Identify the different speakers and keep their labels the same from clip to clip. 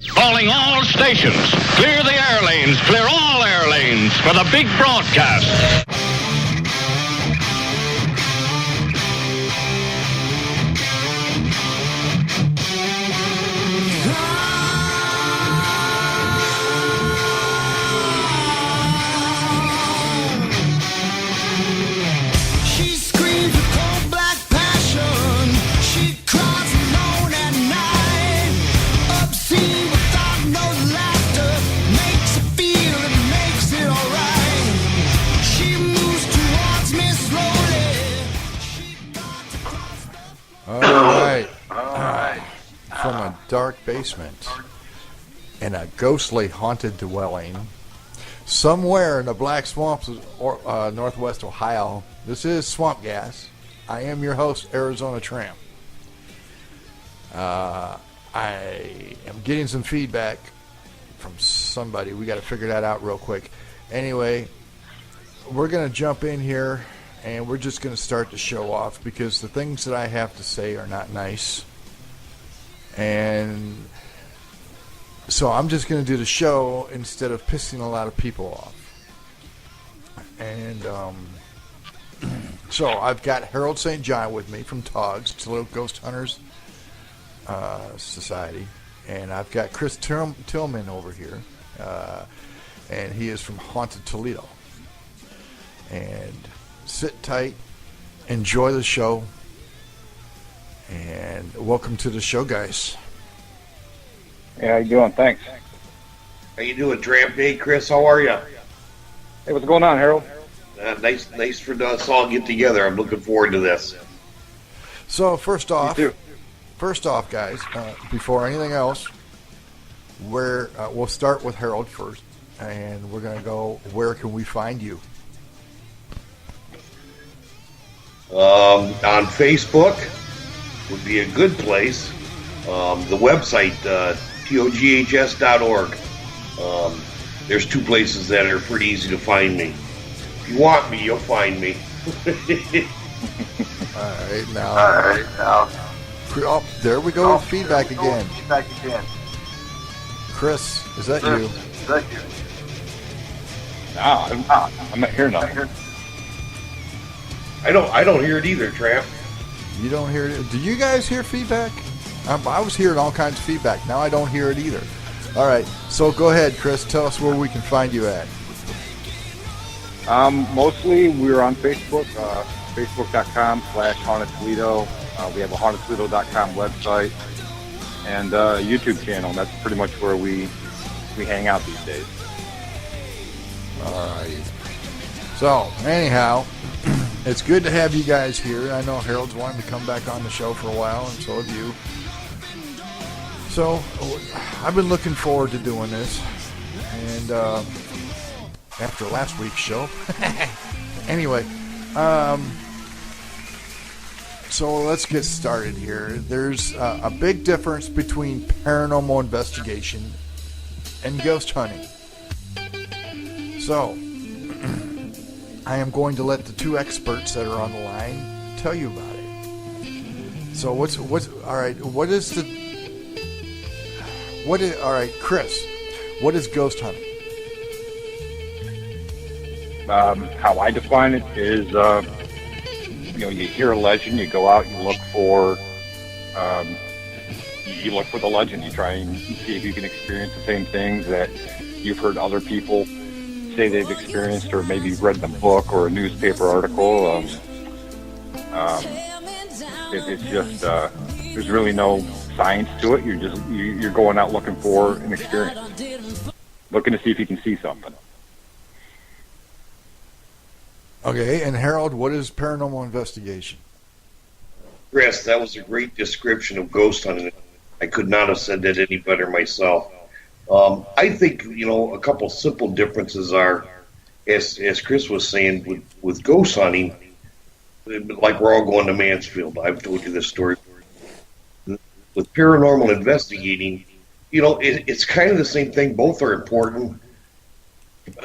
Speaker 1: Calling all stations. Clear the air lanes. Clear all air lanes for the big broadcast.
Speaker 2: From a dark basement in a ghostly haunted dwelling somewhere in the Black Swamps of Northwest Ohio, this is Swamp Gas. I am your host, Arizona Tramp. I am getting some feedback from somebody. We got to figure that out real quick. Anyway, we're going to jump in here and we're just going to start the show off because the things that I have to say are not nice. And so I'm just going to do the show instead of pissing a lot of people off. And so I've got Harold St. John with me from TOGS, Toledo Ghost Hunters Society. And I've got Chris Tillman over here. And he is from Haunted Toledo. And sit tight. Enjoy the show. And welcome to the show, guys.
Speaker 3: Hey, how you doing? Thanks.
Speaker 4: How you doing, Tramp? Hey, Chris, how are you?
Speaker 3: Hey, what's going on, Harold?
Speaker 4: Nice for us all to get together. I'm looking forward to this.
Speaker 2: So first off, guys, before anything else, we'll start with Harold first, and we're going to go. Where can we find you?
Speaker 4: On Facebook would be a good place. The website, toghs.org. There's two places that are pretty easy to find me. If you want me, you'll find me.
Speaker 2: All right, now. Oh, there we go. Feedback again. Chris, is that you?
Speaker 3: No, I'm not hearing nothing.
Speaker 4: I don't hear it either, Tramp.
Speaker 2: You don't hear it? Do you guys hear feedback? I was hearing all kinds of feedback. Now I don't hear it either. All right, so go ahead, Chris. Tell us where we can find you at.
Speaker 3: Mostly we're on Facebook, facebook.com/Haunted Toledo. We have a hauntedtoledo.com website and YouTube channel. That's pretty much where we hang out these days.
Speaker 2: All right. So, anyhow, it's good to have you guys here. I know Harold's wanted to come back on the show for a while, and so have you. So, I've been looking forward to doing this. And after last week's show. Anyway, so let's get started here. There's a big difference between paranormal investigation and ghost hunting. So, I am going to let the two experts that are on the line tell you about it. So what's all right? All right, Chris? What is ghost hunting?
Speaker 3: How I define it is, you hear a legend, you go out, you look for the legend. You try and see if you can experience the same things that you've heard other people say they've experienced, or maybe you've read in a book or a newspaper article. It's just there's really no science to it. You're going out looking for an experience, looking to see if you can see something.
Speaker 2: Okay, and Harold, what is paranormal investigation?
Speaker 4: Chris, that was a great description of ghost hunting. I could not have said that any better myself. I think, a couple simple differences are, as Chris was saying, with ghost hunting, like we're all going to Mansfield. I've told you this story. With paranormal investigating, it's kind of the same thing. Both are important.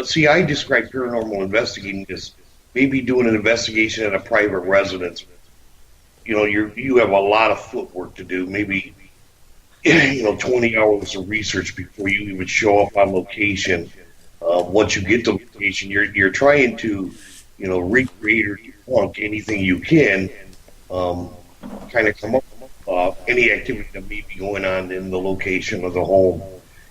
Speaker 4: See, I describe paranormal investigating as maybe doing an investigation at a private residence. You have a lot of footwork to do. Maybe 20 hours of research before you even show up on location. Once you get to location, you're trying to, recreate or debunk anything you can, kind of come up with any activity that may be going on in the location of the home.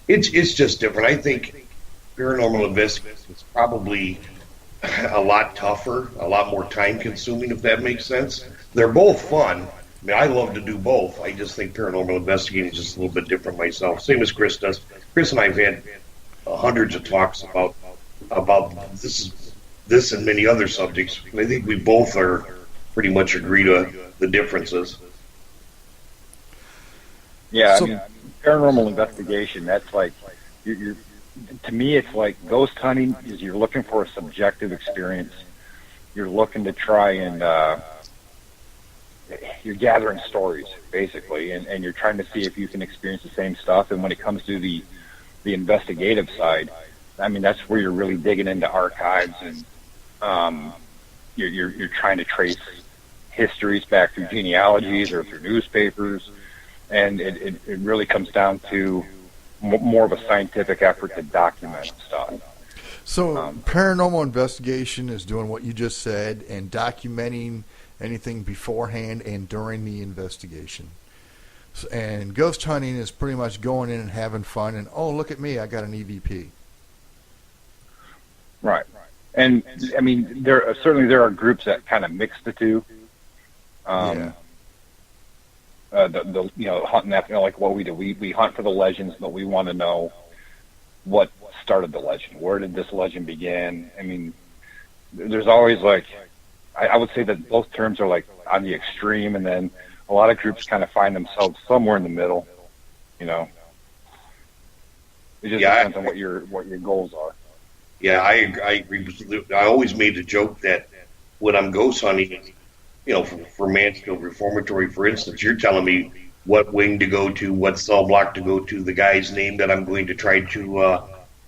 Speaker 4: It's just different. I think paranormal investigation is probably a lot tougher, a lot more time consuming, if that makes sense. They're both fun. I mean, I love to do both. I just think paranormal investigating is just a little bit different myself. Same as Chris does. Chris and I have had hundreds of talks about this and many other subjects. And I think we both are pretty much agree to the differences.
Speaker 3: Yeah, paranormal investigation, that's like, to me, it's like ghost hunting is you're looking for a subjective experience. You're looking to try and, you're gathering stories, basically, and you're trying to see if you can experience the same stuff. And when it comes to the investigative side, I mean, that's where you're really digging into archives, and you're trying to trace histories back through genealogies or through newspapers. And it really comes down to more of a scientific effort to document stuff.
Speaker 2: So paranormal investigation is doing what you just said and documenting anything beforehand and during the investigation. And ghost hunting is pretty much going in and having fun and, oh, look at me, I got an EVP.
Speaker 3: Right. And, I mean, there are groups that kind of mix the two.
Speaker 2: Yeah.
Speaker 3: Hunting after, like what we do. We hunt for the legends, but we want to know what started the legend. Where did this legend begin? I mean, there's always like, I would say that both terms are like on the extreme, and then a lot of groups kind of find themselves somewhere in the middle. It just depends on what your goals are.
Speaker 4: Yeah, I agree with you. I always made the joke that when I'm ghost hunting, for Mansfield Reformatory, for instance, you're telling me what wing to go to, what cell block to go to, the guy's name that I'm going to try to,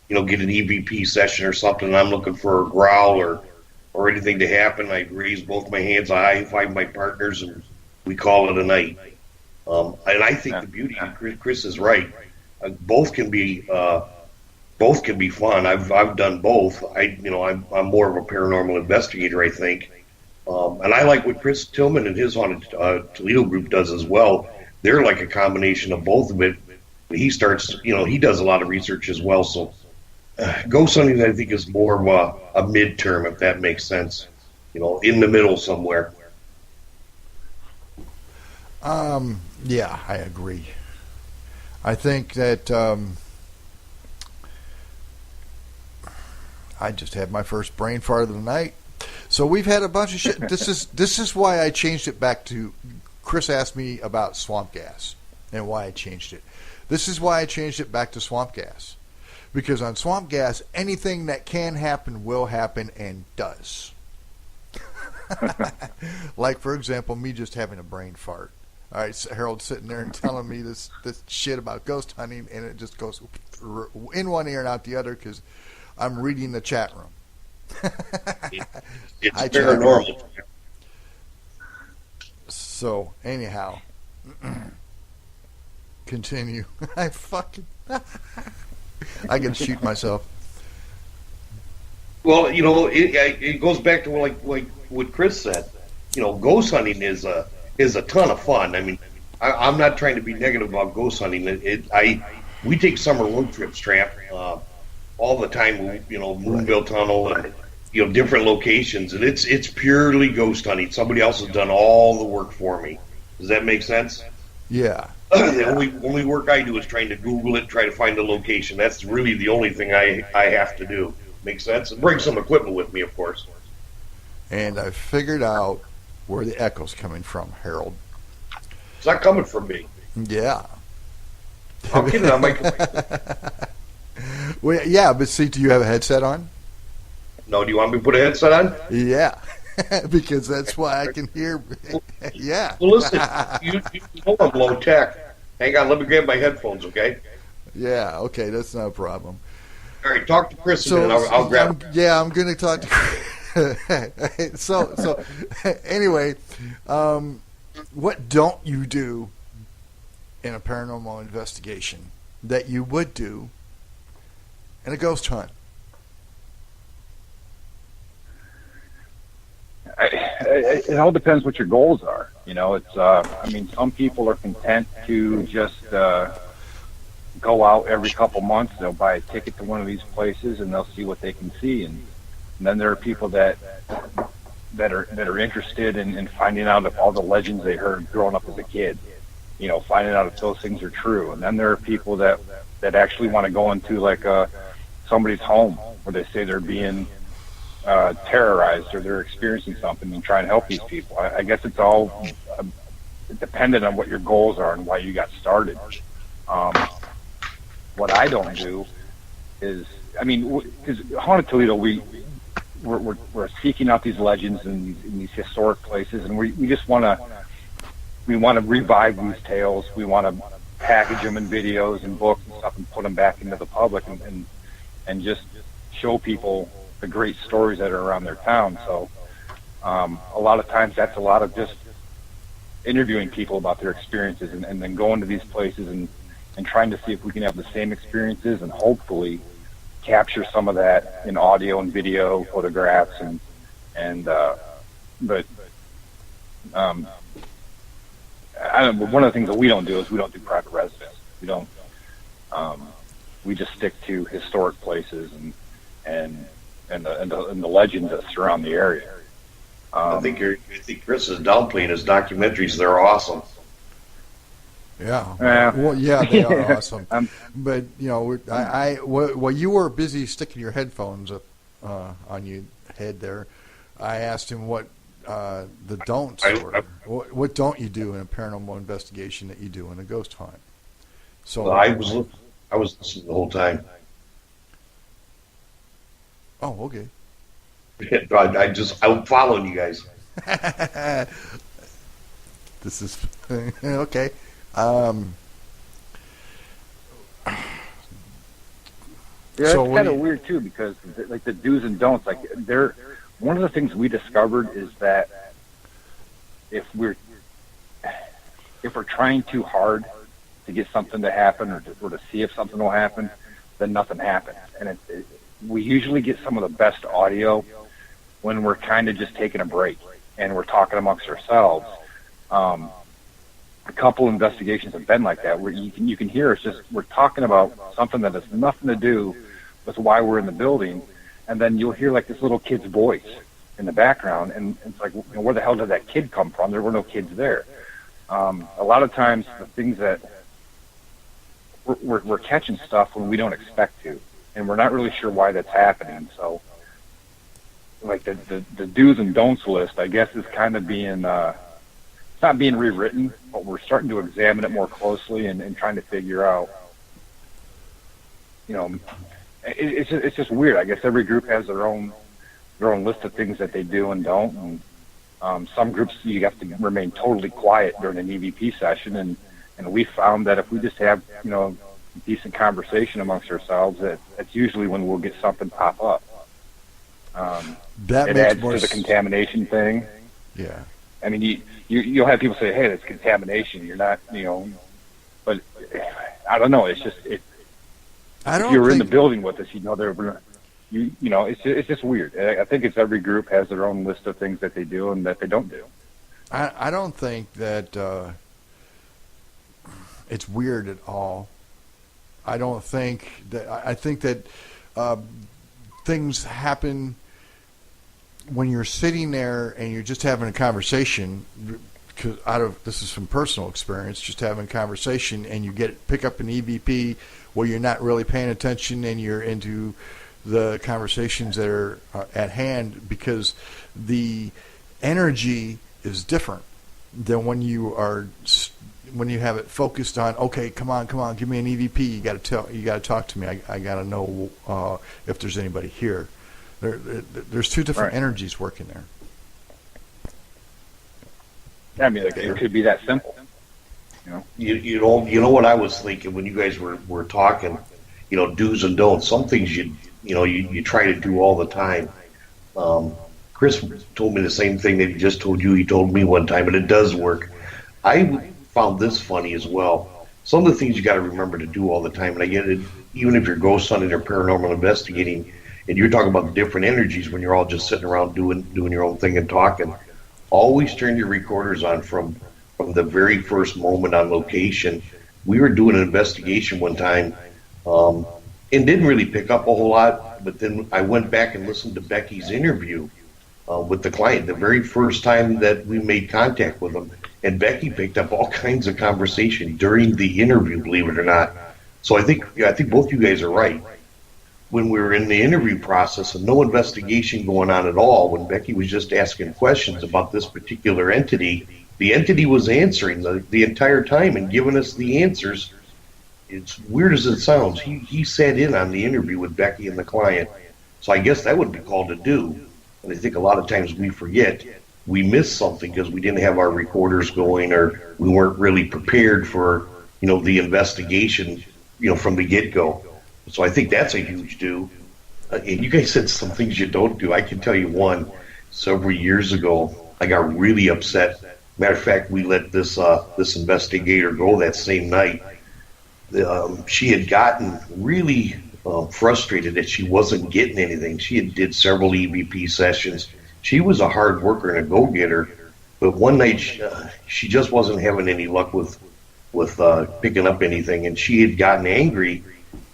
Speaker 4: get an EVP session or something. And I'm looking for a growl or anything to happen. I raise both my hands, I high-five my partners, and we call it a night. And I think the beauty, Chris is right. Both can be fun. I've done both. I'm more of a paranormal investigator, I think. And I like what Chris Tillman and his Haunted Toledo group does as well. They're like a combination of both of it. He starts, he does a lot of research as well. So ghost hunting, I think, is more of a midterm, if that makes sense. In the middle somewhere.
Speaker 2: Yeah, I agree. I think that I just had my first brain fart of the night. So we've had a bunch of shit. This is why I changed it back to. Chris asked me about swamp gas and why I changed it. This is why I changed it back to swamp gas, because on swamp gas, anything that can happen will happen and does. Like, for example, me just having a brain fart. All right, so Harold's sitting there and telling me this shit about ghost hunting, and it just goes in one ear and out the other because I'm reading the chat room.
Speaker 4: It's paranormal.
Speaker 2: So anyhow, continue. I can shoot myself.
Speaker 4: Well, it goes back to like what Chris said. Ghost hunting is a ton of fun. I mean, I'm not trying to be negative about ghost hunting. We take summer road trips, Tramp, all the time. Moonville Tunnel and different locations, and it's purely ghost hunting. Somebody else has done all the work for me. Does that make sense?
Speaker 2: Yeah.
Speaker 4: The only work I do is trying to Google it, try to find the location. That's really the only thing I have to do. Make sense? And bring some equipment with me, of course.
Speaker 2: And I figured out where the echo's coming from, Harold.
Speaker 4: It's not coming from me.
Speaker 2: Yeah.
Speaker 4: I'm kidding. On my
Speaker 2: Well, yeah, but see, do you have a headset on?
Speaker 4: No, do you want me to put a headset on?
Speaker 2: Yeah, because that's why I can hear. Yeah.
Speaker 4: Well, listen, you know I'm low tech. Hang on, let me grab my headphones, okay?
Speaker 2: Yeah, okay, that's no problem.
Speaker 4: All right, talk to Chris and then I'll grab them.
Speaker 2: Yeah, I'm going to talk to Chris. So anyway, what don't you do in a paranormal investigation that you would do in a ghost hunt?
Speaker 3: It all depends what your goals are. You know, it's. I mean, some people are content to just go out every couple months. They'll buy a ticket to one of these places and they'll see what they can see. And then there are people that are interested in finding out if all the legends they heard growing up as a kid. You know, finding out if those things are true. And then there are people that actually want to go into like somebody's home where they say they're being terrorized or they're experiencing something and try and help these people. I guess it's all dependent on what your goals are and why you got started. What I don't do is, I mean, because Haunted Toledo, we're seeking out these legends in these historic places, and we just want to revive these tales. We want to package them in videos and books and stuff and put them back into the public and just show people the great stories that are around their town. So a lot of times that's a lot of just interviewing people about their experiences and then going to these places and trying to see if we can have the same experiences and hopefully capture some of that in audio and video, photographs, but I don't know, one of the things that we don't do is we don't do private residence. We don't. We just stick to historic places and the legends that surround the area.
Speaker 4: I think Chris is downplaying his documentaries. They're awesome.
Speaker 2: Yeah. Well, yeah, they are awesome. But you know, while you were busy sticking your headphones up on your head there, I asked him what the don'ts were. What don't you do in a paranormal investigation that you do in a ghost hunt? So
Speaker 4: well, I was listening the whole time.
Speaker 2: Oh, okay.
Speaker 4: I'm following you guys.
Speaker 2: This is okay.
Speaker 3: Yeah, so it's kind of weird too because like the do's and don'ts, like they're one of the things we discovered is that if we're trying too hard to get something to happen or to see if something will happen, then nothing happens. And we usually get some of the best audio when we're kind of just taking a break and we're talking amongst ourselves. A couple investigations have been like that where you can hear us just we're talking about something that has nothing to do with why we're in the building, and then you'll hear like this little kid's voice in the background, and it's like, you know, where the hell did that kid come from? There were no kids there. A lot of times the things that we're catching stuff when we don't expect to, and we're not really sure why that's happening. So like the do's and don'ts list, I guess, is kind of being it's not being rewritten, but we're starting to examine it more closely and trying to figure out, you know, it's just weird. I guess every group has their own list of things that they do and don't. And some groups you have to remain totally quiet during an EVP session, and we found that if we just have, you know, decent conversation amongst ourselves, that's usually when we'll get something pop up.
Speaker 2: That
Speaker 3: it
Speaker 2: makes
Speaker 3: adds
Speaker 2: more
Speaker 3: to the contamination thing.
Speaker 2: Yeah.
Speaker 3: I mean, you'll have people say, "Hey, that's contamination." You're not, you know, but I don't know. It's just if you were in the building with us, you know, you know, it's just weird. I think it's every group has their own list of things that they do and that they don't do.
Speaker 2: I don't think that it's weird at all. I don't think that. I think that things happen when you're sitting there and you're just having a conversation. Because this is from personal experience, just having a conversation, and you pick up an EVP where you're not really paying attention and you're into the conversations that are at hand, because the energy is different than when you have it focused on, okay, come on, give me an EVP. You got to talk to me. I got to know if there's anybody here. There's two different energies working there.
Speaker 3: I mean, it could be that simple. You know,
Speaker 4: you know what I was thinking when you guys were talking. You know, do's and don'ts. Some things you try to do all the time. Chris told me the same thing that he just told you. He told me one time, and it does work. I found this funny as well. some of the things you got to remember to do all the time. And I get it, even if you're ghost hunting or paranormal investigating, and you're talking about different energies when you're all just sitting around doing your own thing and talking. Always turn your recorders on from the very first moment on location. We were doing an investigation one time, and didn't really pick up a whole lot. But then I went back and listened to Becky's interview with the client the very first time that we made contact with them. And Becky picked up all kinds of conversation during the interview, believe it or not. So I think both you guys are right. When we were in the interview process and no investigation going on at all, when Becky was just asking questions about this particular entity, the entity was answering the entire time and giving us the answers. It's weird as it sounds. He sat in on the interview with Becky and the client. So I guess that would be called a do. And I think a lot of times we forget. We missed something because we didn't have our recorders going, or we weren't really prepared for, the investigation, from the get-go. So I think that's a huge do. And you guys said some things you don't do. I can tell you one. Several years ago, I got really upset. Matter of fact, we let this investigator go that same night. She had gotten really frustrated that she wasn't getting anything. She had did several EVP sessions. She was a hard worker and a go-getter, but one night she just wasn't having any luck with picking up anything, and she had gotten angry.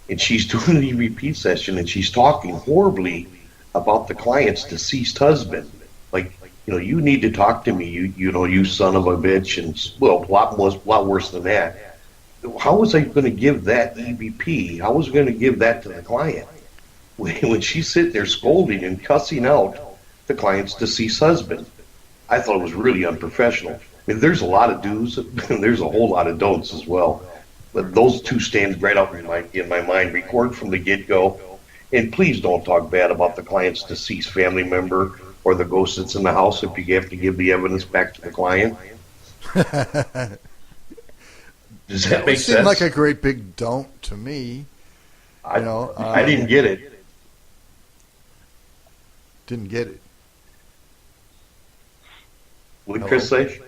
Speaker 4: And she's doing an EVP session, and she's talking horribly about the client's deceased husband. Like, you need to talk to me, you son of a bitch, and well, a lot worse than that. How was I going to give that EVP? How was I going to give that to the client when she's sitting there scolding and cussing out the client's deceased husband? I thought it was really unprofessional. I mean, there's a lot of do's, and there's a whole lot of don'ts as well. But those two stand right up in my mind. Record from the get-go, and please don't talk bad about the client's deceased family member or the ghost that's in the house if you have to give the evidence back to the client. Does that make sense?
Speaker 2: It seemed like a great big don't to me.
Speaker 4: I didn't get it.
Speaker 2: Didn't get it.
Speaker 4: What did Chris say?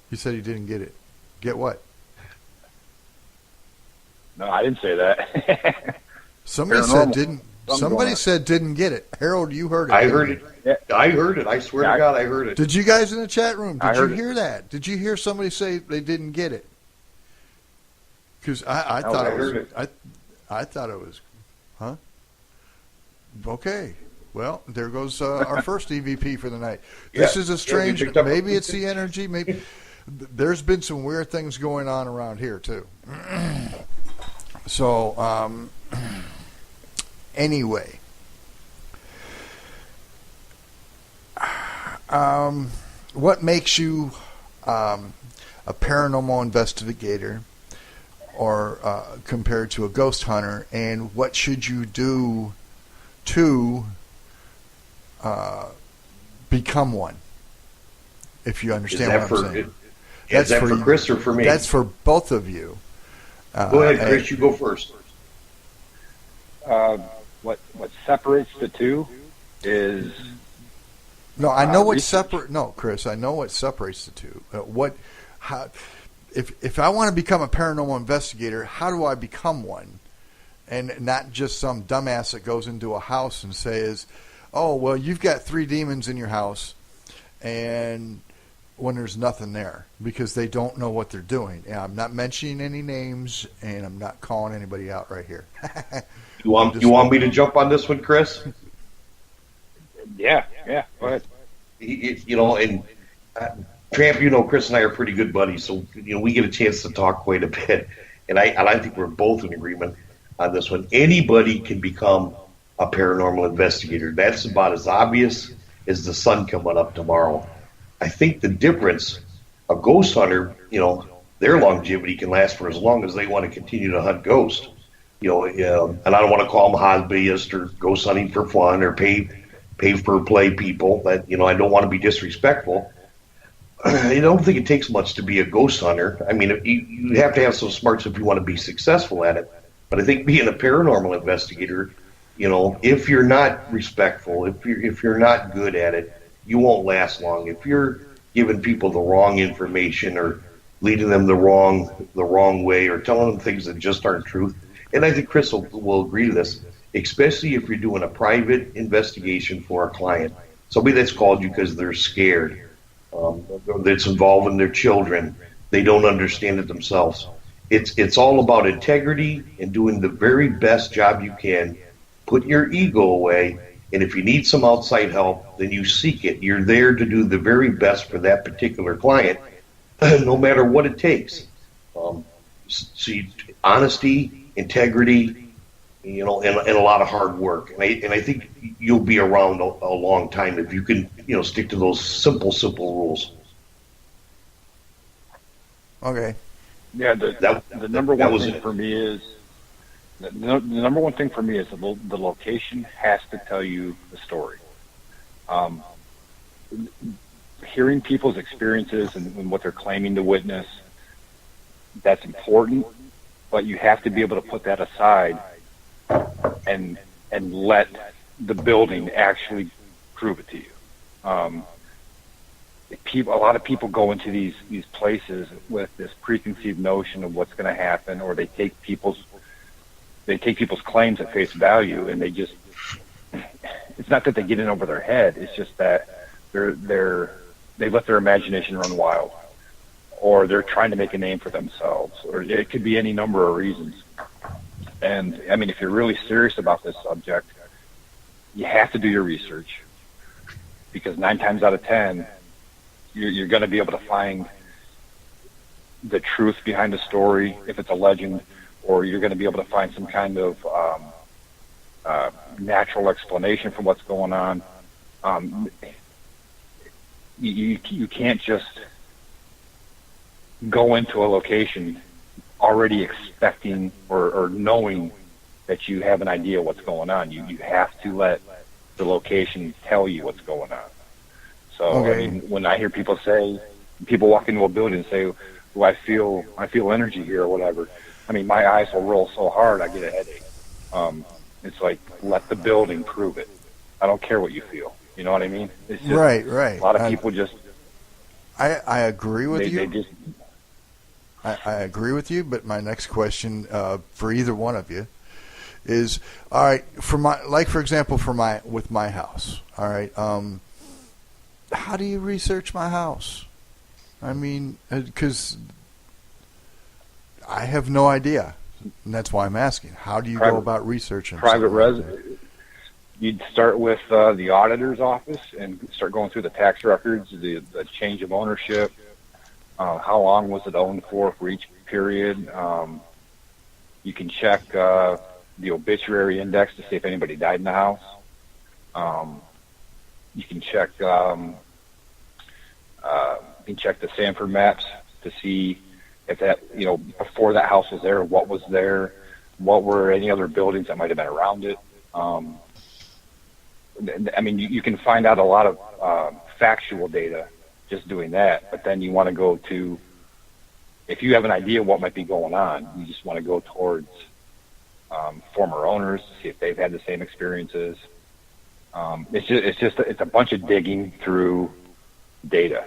Speaker 2: He said he didn't get it. Get what?
Speaker 3: No, I didn't say that.
Speaker 2: Somebody said didn't. Somebody said didn't get it. Harold, you heard it.
Speaker 4: I heard it. Yeah. I heard it. I swear to God, I heard it.
Speaker 2: Did you guys in the chat room? Did you hear that? Did you hear somebody say they didn't get it? Because I thought it was. I thought it was. Huh? Okay. Well, there goes our first EVP for the night. This is a strange. Maybe it's the energy. Maybe there's been some weird things going on around here too. So, anyway, what makes you a paranormal investigator or compared to a ghost hunter, and what should you do to become one, if you understand what I'm saying?
Speaker 4: Is that for Chris or for me?
Speaker 2: That's for both of you.
Speaker 4: Go ahead, Chris. You go first.
Speaker 3: What separates the two is
Speaker 2: no. I know what separate. No, Chris. I know what separates the two. If I want to become a paranormal investigator, how do I become one, and not just some dumbass that goes into a house and says, "Oh, well, you've got 3 demons in your house," and when there's nothing there, because they don't know what they're doing. And I'm not mentioning any names, and I'm not calling anybody out right here.
Speaker 4: You want me to jump on this one, Chris?
Speaker 3: Yeah, go ahead.
Speaker 4: And Tramp, Chris and I are pretty good buddies, so we get a chance to talk quite a bit, and I think we're both in agreement on this one. Anybody can become a paranormal investigator. That's about as obvious as the sun coming up tomorrow. I think the difference, a ghost hunter, their longevity can last for as long as they want to continue to hunt ghosts. And I don't want to call them hobbyists or ghost hunting for fun or pay per play people. That I don't want to be disrespectful. I don't think it takes much to be a ghost hunter. I mean, you have to have some smarts if you want to be successful at it. But I think being a paranormal investigator, if you're not respectful, if you're not good at it, you won't last long. If you're giving people the wrong information or leading them the wrong way, or telling them things that just aren't truth. And I think Chris will agree to this, especially if you're doing a private investigation for a client, somebody that's called you because they're scared, that's involving their children, they don't understand it themselves. It's all about integrity and doing the very best job you can, putting your ego away, and if you need some outside help, then you seek it. You're there to do the very best for that particular client, no matter what it takes. See, honesty, integrity, and a lot of hard work. And I think you'll be around a long time if you can, stick to those simple rules.
Speaker 2: Okay.
Speaker 3: Yeah, the number one thing for me is the number one thing for me is the location has to tell you the story. Hearing people's experiences and what they're claiming to witness, that's important, but you have to be able to put that aside and let the building actually prove it to you. A lot of people go into these places with this preconceived notion of what's going to happen, or they take people's claims at face value, and it's not that they get in over their head, it's just that they let their imagination run wild, or they're trying to make a name for themselves, or it could be any number of reasons. And I mean, if you're really serious about this subject, you have to do your research, because 9 times out of 10, you're going to be able to find the truth behind the story, if it's a legend, or you're going to be able to find some kind of natural explanation for what's going on. You can't just go into a location already expecting or knowing that you have an idea what's going on. You have to let the location tell you what's going on. So, okay. I mean, when I hear people walk into a building and say, "Oh, I feel energy here," or whatever, I mean, my eyes will roll so hard I get a headache. It's like, let the building prove it. I don't care what you feel. You know what I mean? It's just,
Speaker 2: right.
Speaker 3: A lot of people just.
Speaker 2: I agree with you. I agree with you, but my next question for either one of you is, all right, for example, with my house, all right, how do you research my house? I mean, because I have no idea, and that's why I'm asking. How do you go about researching?
Speaker 3: Private residence. You'd start with the auditor's office and start going through the tax records, the change of ownership, how long was it owned for each period. You can check the obituary index to see if anybody died in the house. You can check the Sanford maps to see if that, before that house was there, what was there, what were any other buildings that might have been around it. I mean, you can find out a lot of factual data just doing that, but then you want to go to, if you have an idea what might be going on, you just want to go towards former owners to see if they've had the same experiences. It's a bunch of digging through data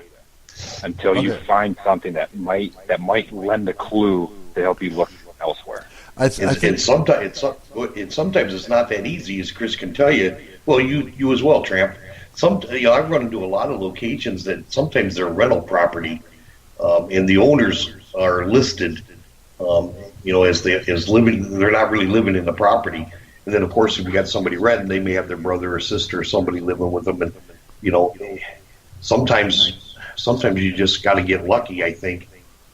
Speaker 3: until you find something that might lend a clue to help you look elsewhere.
Speaker 4: And sometimes it's not that easy, as Chris can tell you. Well, you as well, Tramp. I've run into a lot of locations that sometimes they're rental property, and the owners are listed, as living. They're not really living in the property. And then, of course, if you got somebody renting, they may have their brother or sister or somebody living with them, and sometimes you just got to get lucky, I think,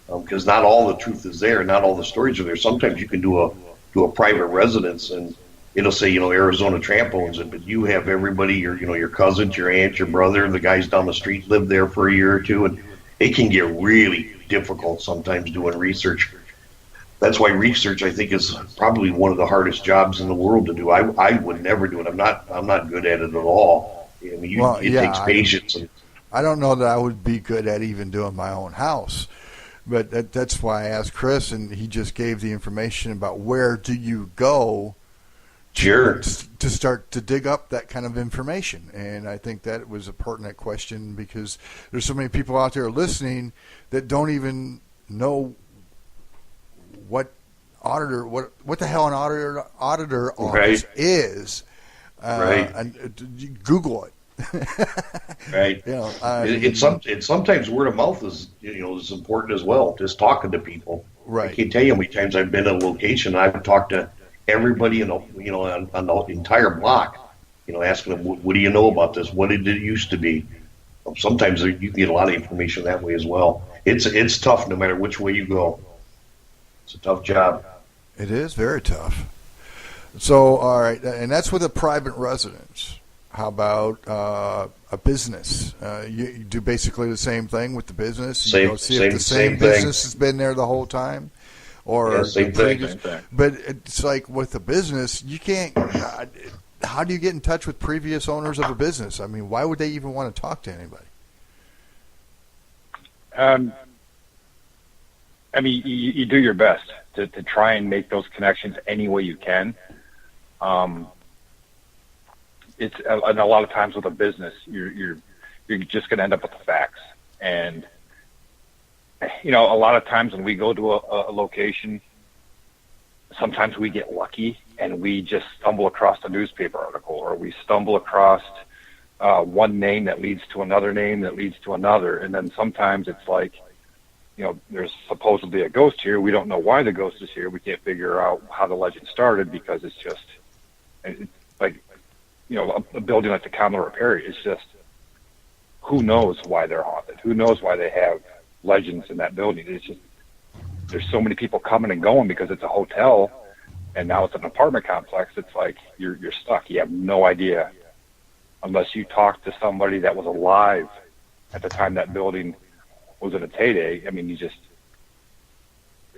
Speaker 4: because not all the truth is there, not all the stories are there. Sometimes you can do a private residence, and it'll say, Arizona Tramp owns it, but you have everybody, your cousins, your aunt, your brother, the guys down the street lived there for a year or two, and it can get really difficult sometimes doing research. That's why research, I think, is probably one of the hardest jobs in the world to do. I would never do it. I'm not good at it at all. I mean, it takes patience.
Speaker 2: I don't know that I would be good at even doing my own house, but that's why I asked Chris, and he just gave the information about where do you go to start to dig up that kind of information. And I think that was a pertinent question, because there's so many people out there listening that don't even know what the hell an auditor office is. And you Google it.
Speaker 4: Right. It's sometimes word of mouth is is important as well. Just talking to people.
Speaker 2: Right.
Speaker 4: I can't tell you how many times I've been at a location. I've talked to everybody on the entire block. Asking them, what do you know about this? What did it used to be? Sometimes you can get a lot of information that way as well. It's tough no matter which way you go. It's a tough job.
Speaker 2: It is very tough. So, all right, and that's with a private residence. How about a business? You do basically the same thing with the business. You go see if the same business has been there the whole time, or
Speaker 4: same thing.
Speaker 2: But it's like with the business, you can't. How do you get in touch with previous owners of a business? I mean, why would they even want to talk to anybody?
Speaker 3: I mean, you do your best to try and make those connections any way you can. It's and a lot of times with a business, you're just going to end up with the facts. And a lot of times when we go to a location, sometimes we get lucky and we just stumble across a newspaper article, or we stumble across one name that leads to another name that leads to another. And then sometimes it's like, there's supposedly a ghost here. We don't know why the ghost is here. We can't figure out how the legend started because it's just like, a building like the Commodore Perry. It's just, who knows why they're haunted? Who knows why they have legends in that building? It's just, there's so many people coming and going because it's a hotel and now it's an apartment complex. It's like you're stuck. You have no idea unless you talk to somebody that was alive at the time that building was in its heyday. I mean,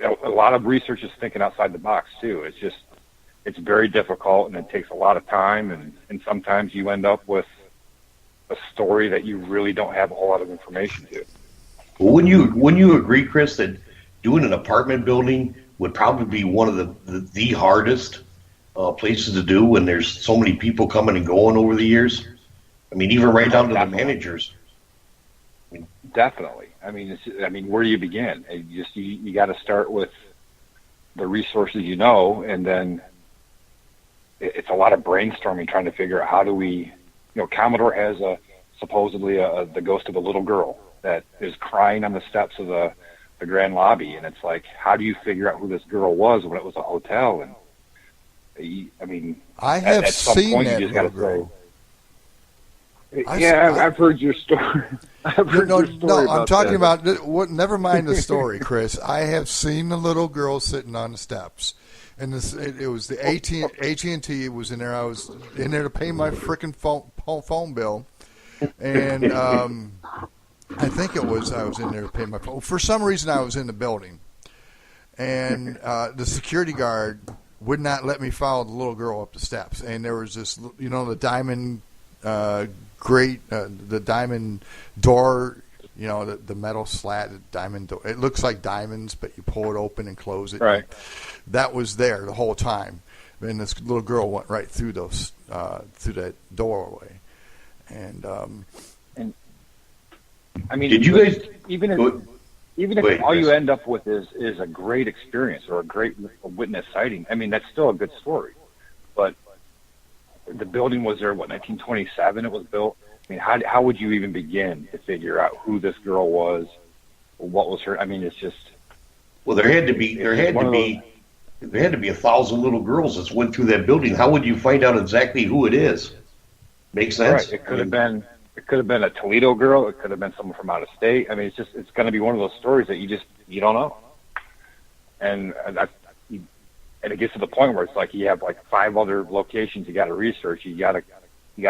Speaker 3: a lot of research is thinking outside the box too. It's very difficult and it takes a lot of time, and sometimes you end up with a story that you really don't have a whole lot of information to.
Speaker 4: Well, wouldn't you agree, Chris, that doing an apartment building would probably be one of the hardest places to do when there's so many people coming and going over the years? I mean, even right down to the managers.
Speaker 3: Definitely. I mean, where do you begin? You got to start with the resources and then it's a lot of brainstorming trying to figure out how do we. Commodore has supposedly the ghost of a little girl that is crying on the steps of the grand lobby, and it's like, how do you figure out who this girl was when it was a hotel? And I mean,
Speaker 2: I have
Speaker 3: at some
Speaker 2: seen
Speaker 3: point
Speaker 2: that
Speaker 3: you just got to
Speaker 2: girl.
Speaker 3: I've heard your story.
Speaker 2: I'm talking about what. Never mind the story, Chris. I have seen the little girl sitting on the steps, and it was the AT&T was in there. I was in there to pay my freaking phone bill, and I think I was in there to pay my phone. For some reason, I was in the building, and the security guard would not let me follow the little girl up the steps. And there was this, the diamond. The diamond door, the metal slat, the diamond door. It looks like diamonds, but you pull it open and close it.
Speaker 3: Right.
Speaker 2: That was there the whole time, and this little girl went right through through that doorway, and
Speaker 3: I mean,
Speaker 4: did you guys
Speaker 3: even if all you end up with is a great experience or a great witness sighting? I mean, that's still a good story, but. The building was there, 1927 it was built. I mean, how would you even begin to figure out who this girl was, or what was her? I mean, it's just.
Speaker 4: Well, there had to be 1,000 little girls that went through that building. How would you find out exactly who it is? Makes sense.
Speaker 3: Right. It could have been a Toledo girl. It could have been someone from out of state. I mean, it's going to be one of those stories that you don't know. And it gets to the point where it's like you have like 5 other locations you got to research. You got to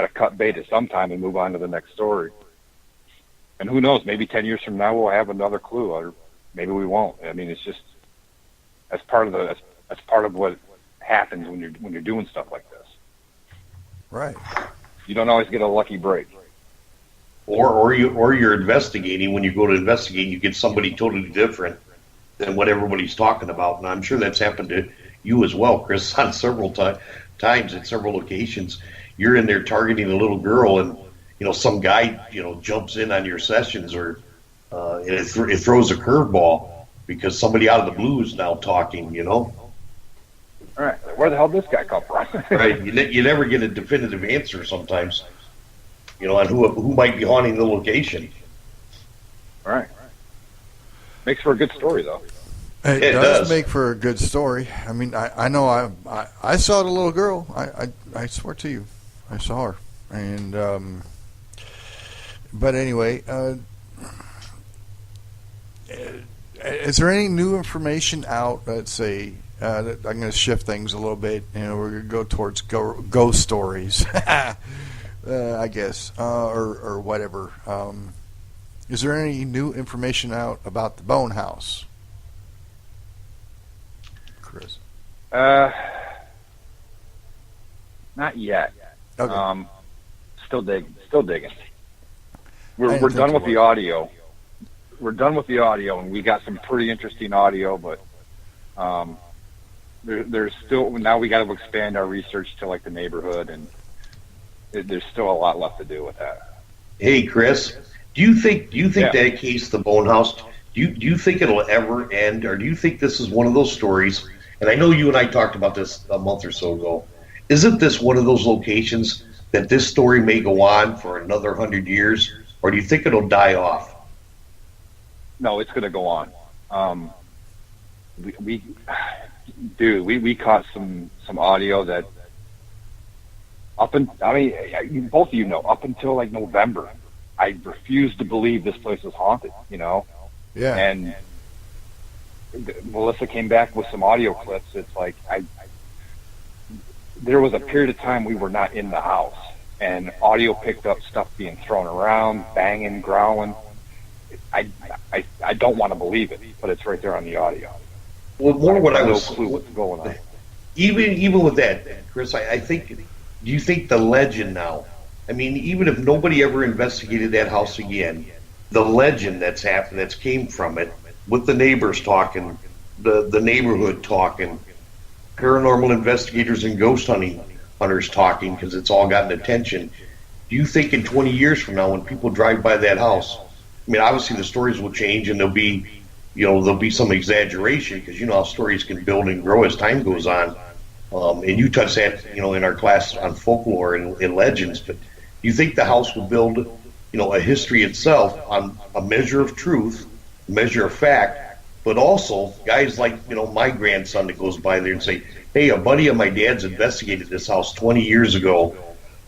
Speaker 3: cut bait at some time and move on to the next story. And who knows? Maybe 10 years from now we'll have another clue, or maybe we won't. I mean, it's just that's part of what happens when you're doing stuff like this.
Speaker 2: Right.
Speaker 3: You don't always get a lucky break.
Speaker 4: Or you're investigating. When you go to investigate, you get somebody totally different than what everybody's talking about. And I'm sure that's happened to you as well, Chris, on several times at several locations. You're in there targeting a little girl, and some guy jumps in on your sessions, or and it throws a curveball, because somebody out of the blue is now talking, you know?
Speaker 3: All right, where the hell did this guy come from?
Speaker 4: Right. You never get a definitive answer sometimes, you know, on who might be haunting the location.
Speaker 3: All right. Makes for a good story, though.
Speaker 2: It
Speaker 4: It
Speaker 2: does
Speaker 4: does.
Speaker 2: make for a good story. I mean, I know I saw the little girl. I swear to you, I saw her. And but anyway, is there any new information out? Let's say I'm going to shift things a little bit. You know, we're going to go towards ghost stories, I guess, or whatever. Is there any new information out about the Bone House, Chris?
Speaker 3: Not yet.
Speaker 2: Okay.
Speaker 3: Still digging.
Speaker 2: I
Speaker 3: We're
Speaker 2: didn't
Speaker 3: done
Speaker 2: think
Speaker 3: with
Speaker 2: it
Speaker 3: the
Speaker 2: was.
Speaker 3: audio. We're done with the audio, and we got some pretty interesting audio, but there's still, now we got to expand our research to like the neighborhood, and there's still a lot left to do with that.
Speaker 4: Hey, Chris, do you think
Speaker 3: Yeah.
Speaker 4: that case, the Bone House, do you think it'll ever end, or do you think this is one of those stories? And I know you and I talked about this a month or so ago. Isn't this one of those locations that this story may go on for another 100 years, or do you think it'll die off?
Speaker 3: No, it's going to go on. We caught some audio that both of you know, up until like November, I refused to believe this place was haunted, you know?
Speaker 2: Yeah.
Speaker 3: And Melissa came back with some audio clips. It's like, there was a period of time we were not in the house, and audio picked up stuff being thrown around, banging, growling. I don't want to believe it, but it's right there on the audio.
Speaker 4: Well, more what I
Speaker 3: have no
Speaker 4: was
Speaker 3: clue what's going on.
Speaker 4: even with that, Chris, I think. Do you think the legend now? I mean, even if nobody ever investigated that house again, the legend that's happened, that's came from it, with the neighbors talking, the neighborhood talking, paranormal investigators and ghost hunters talking, because it's all gotten attention. Do you think in 20 years from now, when people drive by that house, I mean, obviously the stories will change, and there'll be some exaggeration, because you know how stories can build and grow as time goes on. And you touched that, you know, in our class on folklore and legends. But do you think the house will build, you know, a history itself on a measure of truth, a measure of fact, but also guys like, you know, my grandson that goes by there and say, hey, a buddy of my dad's investigated this house 20 years ago,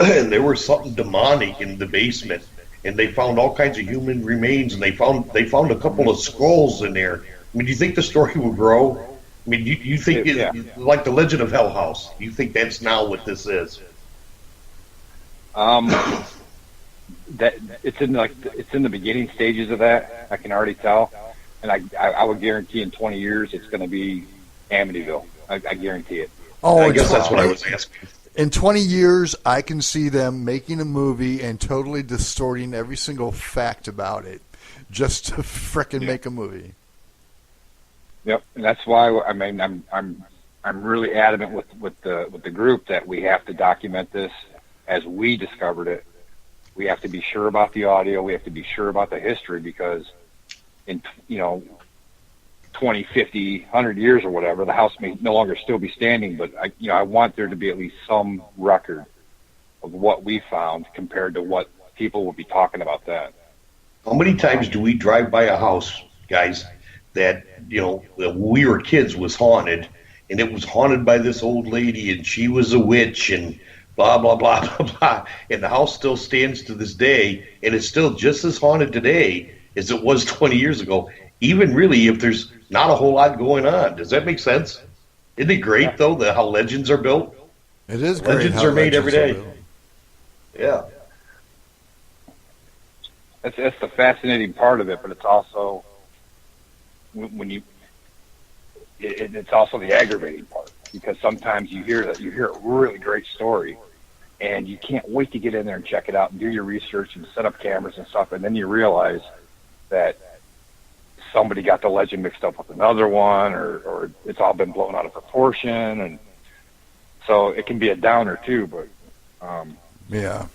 Speaker 4: and there was something demonic in the basement, and they found all kinds of human remains, and they found a couple of skulls in there. I mean, do you think the story will grow? I mean, you think
Speaker 3: Yeah.
Speaker 4: like the Legend of Hell House? Do you think that's now what this is?
Speaker 3: That it's in the beginning stages of that. I can already tell, and I would guarantee in 20 years it's going to be Amityville. I guarantee it.
Speaker 2: Oh,
Speaker 4: I guess that's what I was asking.
Speaker 2: In 20 years, I can see them making a movie and totally distorting every single fact about it just to frickin' make a movie.
Speaker 3: Yep, and that's why I mean I'm really adamant with the group that we have to document this as we discovered it. We have to be sure about the audio. We have to be sure about the history, because in 20, 50, 100 years or whatever, the house may no longer still be standing, but I want there to be at least some record of what we found compared to what people will be talking about that.
Speaker 4: How many times do we drive by a house, guys, that, you know, that when we were kids was haunted, and it was haunted by this old lady, and she was a witch, and blah, blah, blah, blah, blah, and the house still stands to this day, and it's still just as haunted today as it was 20 years ago, even really if there's not a whole lot going on. Does that make sense? Isn't it great, though, how legends are built?
Speaker 2: It is great.
Speaker 4: Legends
Speaker 2: how
Speaker 4: are made every
Speaker 2: legends are
Speaker 4: day.
Speaker 2: built.
Speaker 4: Yeah.
Speaker 3: That's the fascinating part of it, but it's also it's also the aggravating part, because sometimes you hear a really great story, and you can't wait to get in there and check it out and do your research and set up cameras and stuff, and then you realize that somebody got the legend mixed up with another one, or it's all been blown out of proportion, and so it can be a downer too. But
Speaker 2: Yeah.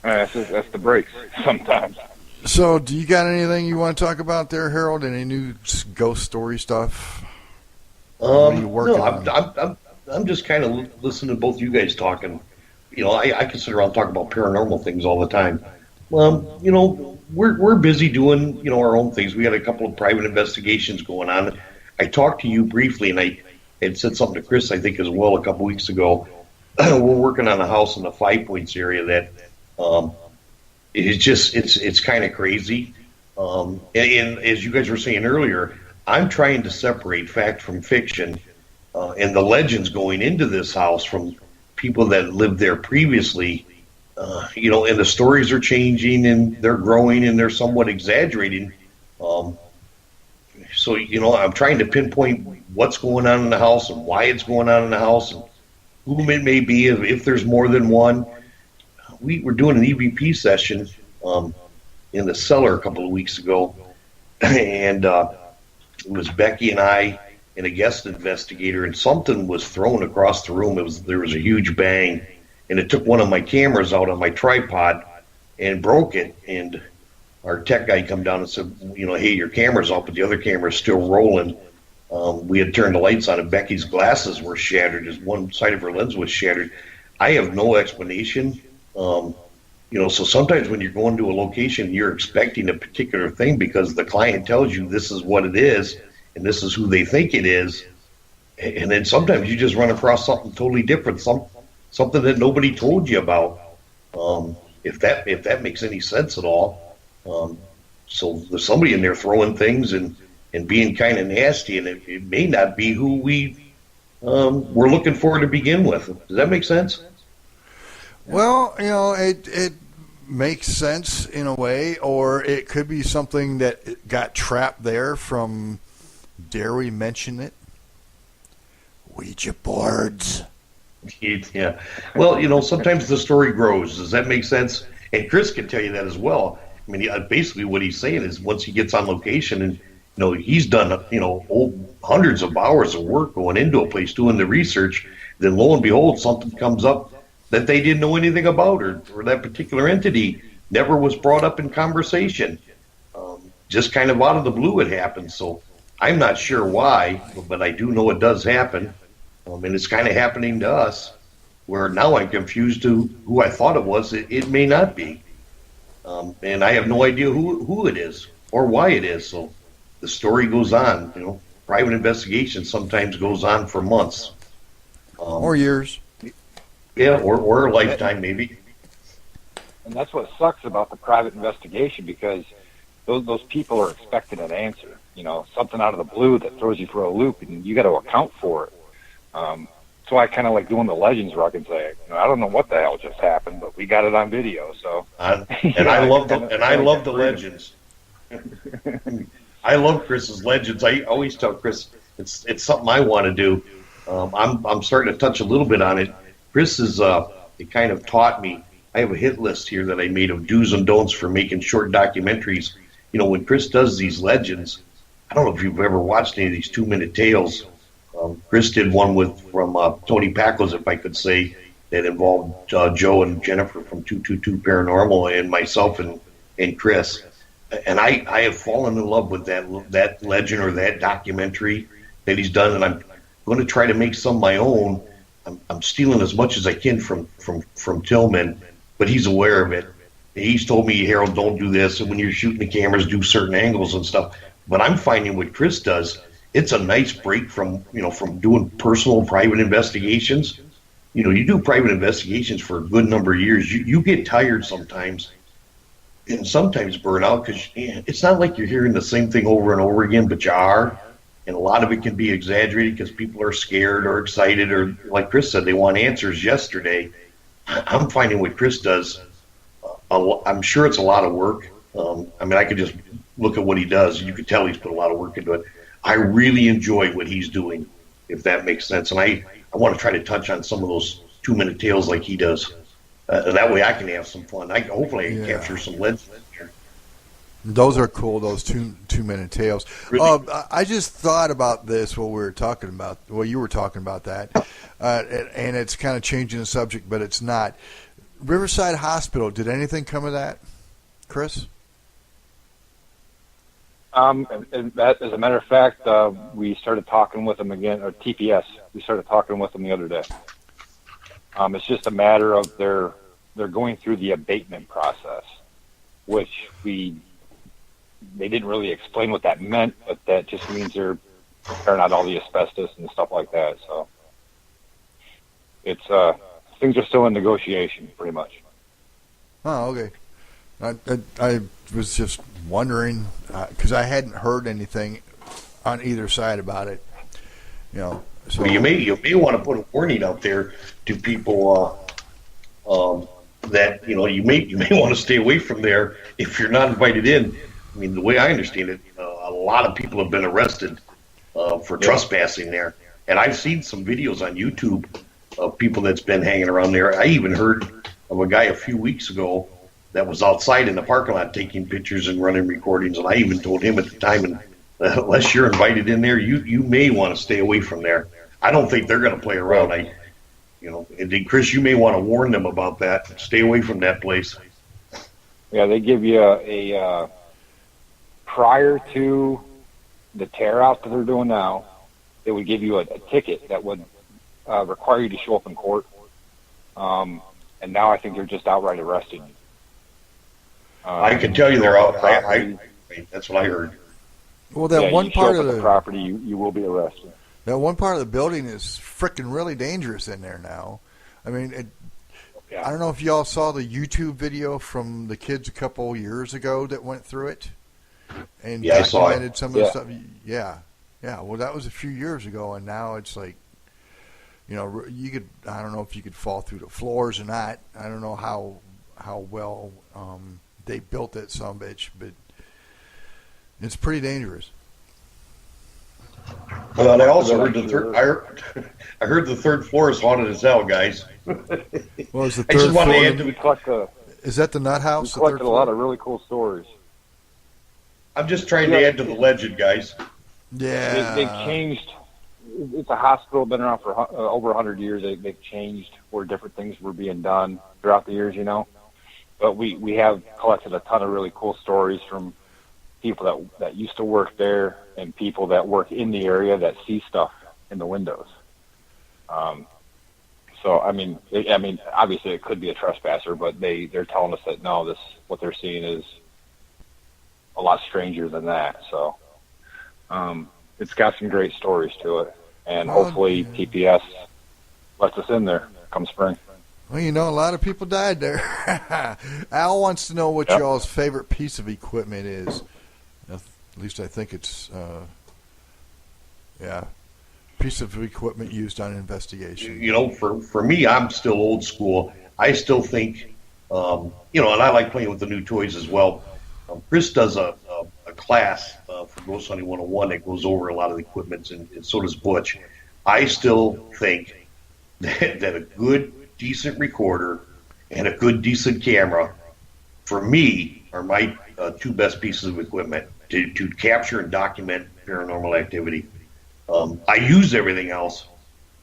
Speaker 3: that's the breaks sometimes.
Speaker 2: So, do you got anything you want to talk about there, Harold? Any new ghost story stuff? What are you working
Speaker 4: No,
Speaker 2: on?
Speaker 4: I'm just kind of listening to both you guys talking. I can sit around and talk about paranormal things all the time. We're busy doing our own things. We got a couple of private investigations going on. I talked to you briefly, and I had said something to Chris, I think, as well a couple weeks ago. We're working on a house in the Five Points area that it's kind of crazy. And as you guys were saying earlier, I'm trying to separate fact from fiction, and the legends going into this house from people that lived there previously. And the stories are changing and they're growing and they're somewhat exaggerating. So I'm trying to pinpoint what's going on in the house and why it's going on in the house and who it may be, if there's more than one. We were doing an EVP session in the cellar a couple of weeks ago, and it was Becky and I and a guest investigator, and something was thrown across the room. There was a huge bang, and it took one of my cameras out on my tripod and broke it. And our tech guy come down and said, hey, your camera's off, but the other camera's still rolling. We had turned the lights on, and Becky's glasses were shattered as one side of her lens was shattered. I have no explanation. So sometimes when you're going to a location, you're expecting a particular thing because the client tells you this is what it is and this is who they think it is. And then sometimes you just run across something totally different, something that nobody told you about. If that makes any sense at all. So there's somebody in there throwing things and being kind of nasty, and it may not be who we were looking for to begin with. Does that make sense?
Speaker 2: Well, it makes sense in a way, or it could be something that got trapped there from, dare we mention it, Ouija boards.
Speaker 4: Yeah. Well, sometimes the story grows. Does that make sense? And Chris can tell you that as well. I mean, basically what he's saying is once he gets on location and, he's done, hundreds of hours of work going into a place doing the research, then lo and behold, something comes up that they didn't know anything about, or that particular entity never was brought up in conversation. Just kind of out of the blue it happens. So I'm not sure why, but I do know it does happen. And it's kind of happening to us, where now I'm confused to who I thought it was. It may not be. And I have no idea who it is or why it is. So the story goes on. Private investigation sometimes goes on for months.
Speaker 2: Or years.
Speaker 4: Yeah, or a lifetime maybe.
Speaker 3: And that's what sucks about the private investigation, because those people are expecting an answer. Something out of the blue that throws you for a loop, and you got to account for it. So I kind of like doing the legends where I can say, I don't know what the hell just happened, but we got it on video. So
Speaker 4: I love the legends. I love Chris's legends. I always tell Chris it's something I want to do. I'm starting to touch a little bit on it. Chris is it kind of taught me. I have a hit list here that I made of do's and don'ts for making short documentaries. When Chris does these legends, I don't know if you've ever watched any of these 2-minute tales. Chris did one from Tony Packles, if I could say, that involved Joe and Jennifer from 222 Paranormal and myself and Chris. And I have fallen in love with that legend or that documentary that he's done, and I'm going to try to make some of my own. I'm stealing as much as I can from Tillman, but he's aware of it. He's told me, Harold, don't do this, and when you're shooting the cameras, do certain angles and stuff. But I'm finding what Chris does, it's a nice break from doing personal private investigations. You do private investigations for a good number of years. You get tired sometimes, and sometimes burn out, because it's not like you're hearing the same thing over and over again, but you are. And a lot of it can be exaggerated because people are scared or excited, or like Chris said, they want answers yesterday. I'm finding what Chris does, I'm sure it's a lot of work. I could just look at what he does. You could tell he's put a lot of work into it. I really enjoy what he's doing, if that makes sense. And I want to try to touch on some of those 2-minute tales like he does. That way I can have some fun. Hopefully I can capture some legends here.
Speaker 2: Those are cool, those 2-minute tales.
Speaker 4: Really?
Speaker 2: I just thought about this while we were talking about, you were talking about that, and it's kind of changing the subject, but it's not. Riverside Hospital, did anything come of that, Chris?
Speaker 3: And that, as a matter of fact, we started talking with them again, or TPS. We started talking with them the other day. It's just a matter of they're going through the abatement process, which they didn't really explain what that meant, but that just means they're clearing out all the asbestos and stuff like that. So it's things are still in negotiation, pretty much.
Speaker 2: Oh, okay. I was just wondering because I hadn't heard anything on either side about it. So
Speaker 4: well, you may want to put a warning out there to people that you may want to stay away from there if you're not invited in. I mean, the way I understand it, a lot of people have been arrested for trespassing there, and I've seen some videos on YouTube of people that's been hanging around there. I even heard of a guy a few weeks ago that was outside in the parking lot taking pictures and running recordings, and I even told him at the time, and unless you're invited in there, you may want to stay away from there. I don't think they're going to play around. And then Chris, you may want to warn them about that. Stay away from that place.
Speaker 3: Yeah, they give you a prior to the tear out that they're doing now, they would give you a ticket that would require you to show up in court. And now I think they're just outright arresting you.
Speaker 4: I can tell you they're out. That's what I heard.
Speaker 2: Well, that one part of
Speaker 3: the property, you will be arrested.
Speaker 2: That one part of the building is frickin' really dangerous in there now. I mean, I don't know if y'all saw the YouTube video from the kids a couple years ago that went through it and documented some of the stuff. Yeah. Well, that was a few years ago, and now it's like, you could. I don't know if you could fall through the floors or not. I don't know how well they built that sumbitch, but it's pretty dangerous.
Speaker 4: Well, and I also heard I heard the third floor is haunted as hell, guys.
Speaker 2: Well, is the third floor? Is that the nut house?
Speaker 3: We collected a lot of really cool stories.
Speaker 4: I'm just trying to add to the legend, guys.
Speaker 2: Yeah,
Speaker 3: they've changed. It's a hospital, been around for over 100 years. They've changed where different things were being done throughout the years, But we have collected a ton of really cool stories from people that used to work there and people that work in the area that see stuff in the windows. So I mean, obviously it could be a trespasser, but they're telling us that no, what they're seeing is a lot stranger than that. So it's got some great stories to it, and hopefully TPS lets us in there come spring.
Speaker 2: Well, a lot of people died there. Al wants to know what y'all's favorite piece of equipment is. At least I think it's, piece of equipment used on investigation.
Speaker 4: For me, I'm still old school. I still think, and I like playing with the new toys as well. Chris does a class for Ghost Hunting 101 that goes over a lot of the equipment, and so does Butch. I still think that a good, decent recorder and a good, decent camera, for me, are my two best pieces of equipment to capture and document paranormal activity. I use everything else,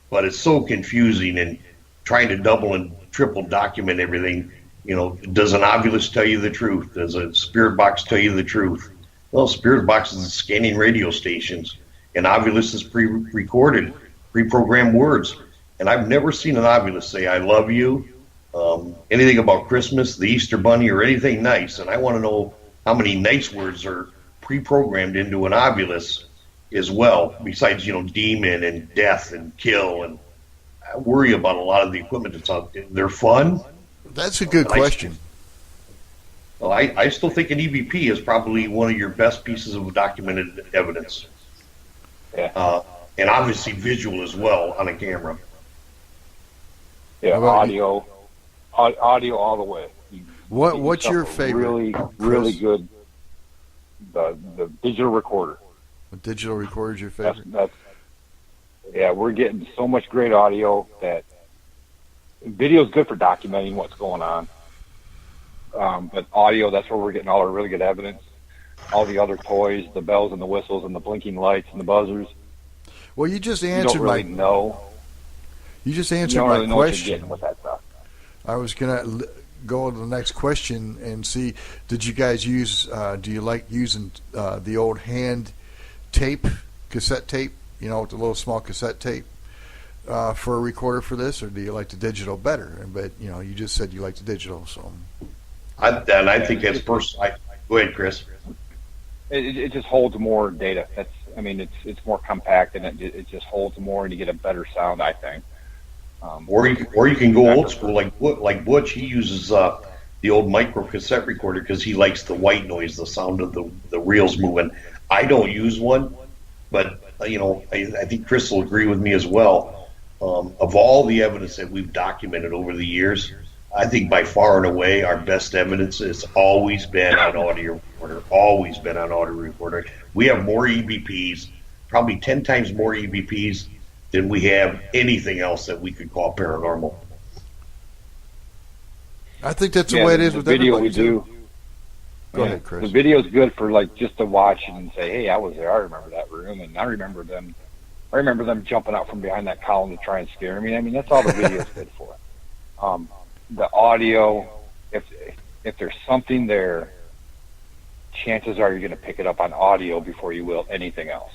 Speaker 4: but it's so confusing and trying to double and triple document everything. Does an Ovilus tell you the truth? Does a Spirit Box tell you the truth? Well, Spirit Box is scanning radio stations, and Ovilus is pre-recorded, pre-programmed words. And I've never seen an Ovilus say, I love you, anything about Christmas, the Easter Bunny, or anything nice. And I want to know how many nice words are pre-programmed into an Ovilus as well, besides, demon and death and kill. And I worry about a lot of the equipment that's out there. They're fun.
Speaker 2: That's a good question.
Speaker 4: I still think an EVP is probably one of your best pieces of documented evidence.
Speaker 3: Yeah.
Speaker 4: And obviously visual as well on a camera.
Speaker 3: Yeah, audio all the way.
Speaker 2: What's your favorite?
Speaker 3: Really good. The digital recorder.
Speaker 2: The digital recorder is your favorite?
Speaker 3: We're getting so much great audio that video is good for documenting what's going on. But audio, that's where we're getting all our really good evidence. All the other toys, the bells and the whistles and the blinking lights and the buzzers.
Speaker 2: Well, you just answered
Speaker 3: You just answered
Speaker 2: my
Speaker 3: really
Speaker 2: question.
Speaker 3: with that stuff.
Speaker 2: I was gonna. go to the next question and see, did you guys use, do you like using the old hand tape, cassette tape, you know, with the little small cassette tape for a recorder for this, or do you like the digital better? But, you know, you just said you like the digital, so.
Speaker 4: I think that's personal. Go ahead, Chris.
Speaker 3: It just holds more data. It's more compact, and it just holds more, and you get a better sound, I think.
Speaker 4: Or you can go old school like Butch. He uses the old micro cassette recorder because he likes the white noise, the sound of the reels moving. I don't use one, but you know, I think Chris will agree with me as well. Of all the evidence that we've documented over the years, I think by far and away our best evidence has always been on audio recorder. Always been on audio recorder. We have more EVPs, probably 10 times more EVPs than we have anything else that we could call paranormal.
Speaker 2: I think that's the way it is with
Speaker 3: video
Speaker 2: everybody
Speaker 3: we do.
Speaker 2: Go ahead, Chris.
Speaker 3: The video's good for like just to watch and say, "Hey, I was there. I remember that room, and I remember them jumping out from behind that column to try and scare me." I mean, that's all the video's good for. The audio, if there's something there, chances are you're going to pick it up on audio before you will anything else.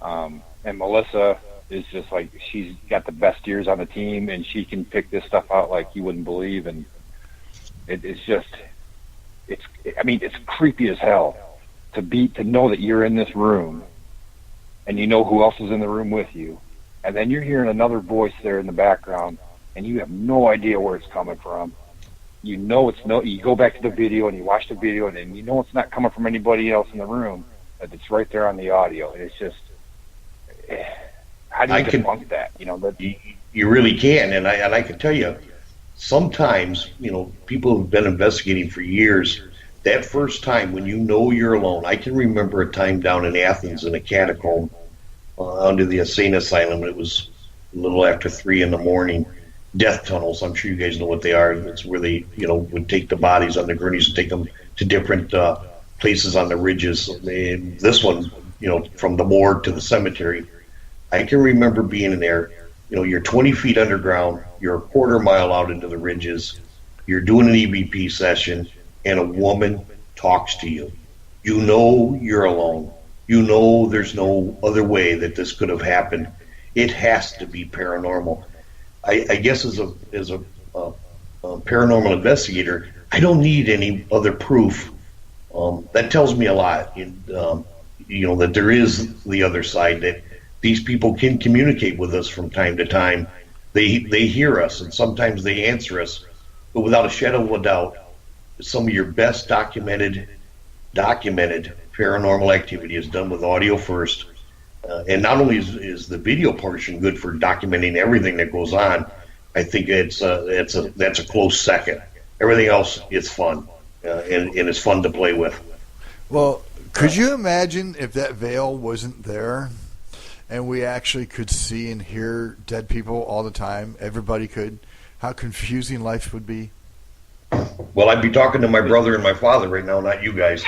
Speaker 3: And Melissa is just like, she's got the best ears on the team, and she can pick this stuff out like you wouldn't believe. And it's creepy as hell to know that you're in this room and you know who else is in the room with you, and then you're hearing another voice there in the background, and you have no idea where it's coming from. You know you go back to the video and you watch the video, and then you know it's not coming from anybody else in the room, but it's right there on the audio. And it's just, how do you debunk that? You know, that
Speaker 4: you really can, and I can tell you, sometimes, you know, people have been investigating for years. That first time when you know you're alone, I can remember a time down in Athens in a catacomb under the insane asylum. It was a little after 3 a.m. Death tunnels. I'm sure you guys know what they are. It's where they, you know, would take the bodies on the gurneys and take them to different places on the ridges. This one, you know, from the morgue to the cemetery. I can remember being in there. You know, you're 20 feet underground. You're a quarter mile out into the ridges. You're doing an EVP session, and a woman talks to you. You know you're alone. You know there's no other way that this could have happened. It has to be paranormal. I guess as a paranormal investigator, I don't need any other proof. That tells me a lot. You know, that there is the other side, that these people can communicate with us from time to time. They hear us, and sometimes they answer us. But without a shadow of a doubt, some of your best documented paranormal activity is done with audio first. And not only is the video portion good for documenting everything that goes on, I think that's a close second. Everything else is fun, and it's fun to play with.
Speaker 2: Well, could you imagine if that veil wasn't there, and we actually could see and hear dead people all the time? Everybody could. How confusing life would be.
Speaker 4: Well, I'd be talking to my brother and my father right now, not you guys.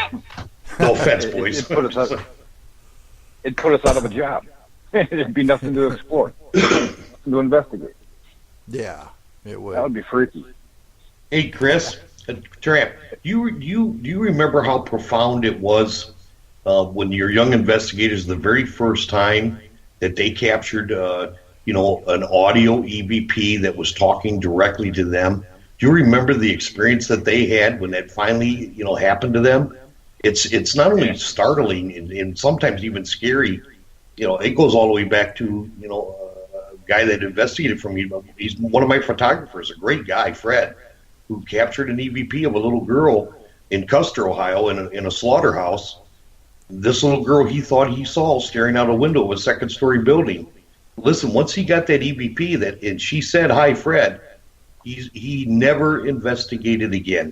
Speaker 4: No offense, boys.
Speaker 3: It'd put us out of a job. There'd be nothing to explore, nothing to investigate.
Speaker 2: Yeah, it would.
Speaker 3: That would be freaky.
Speaker 4: Hey, Chris, Tramp, do you remember how profound it was when your young investigators, the very first time that they captured, an audio EVP that was talking directly to them? Do you remember the experience that they had when that finally, happened to them? It's not only startling and sometimes even scary. It goes all the way back to a guy that investigated for me. He's one of my photographers, a great guy, Fred, who captured an EVP of a little girl in Custer, Ohio, in a slaughterhouse. This little girl he thought he saw staring out a window of a second-story building. Listen, once he got that EVP and she said, "Hi, Fred," he never investigated again.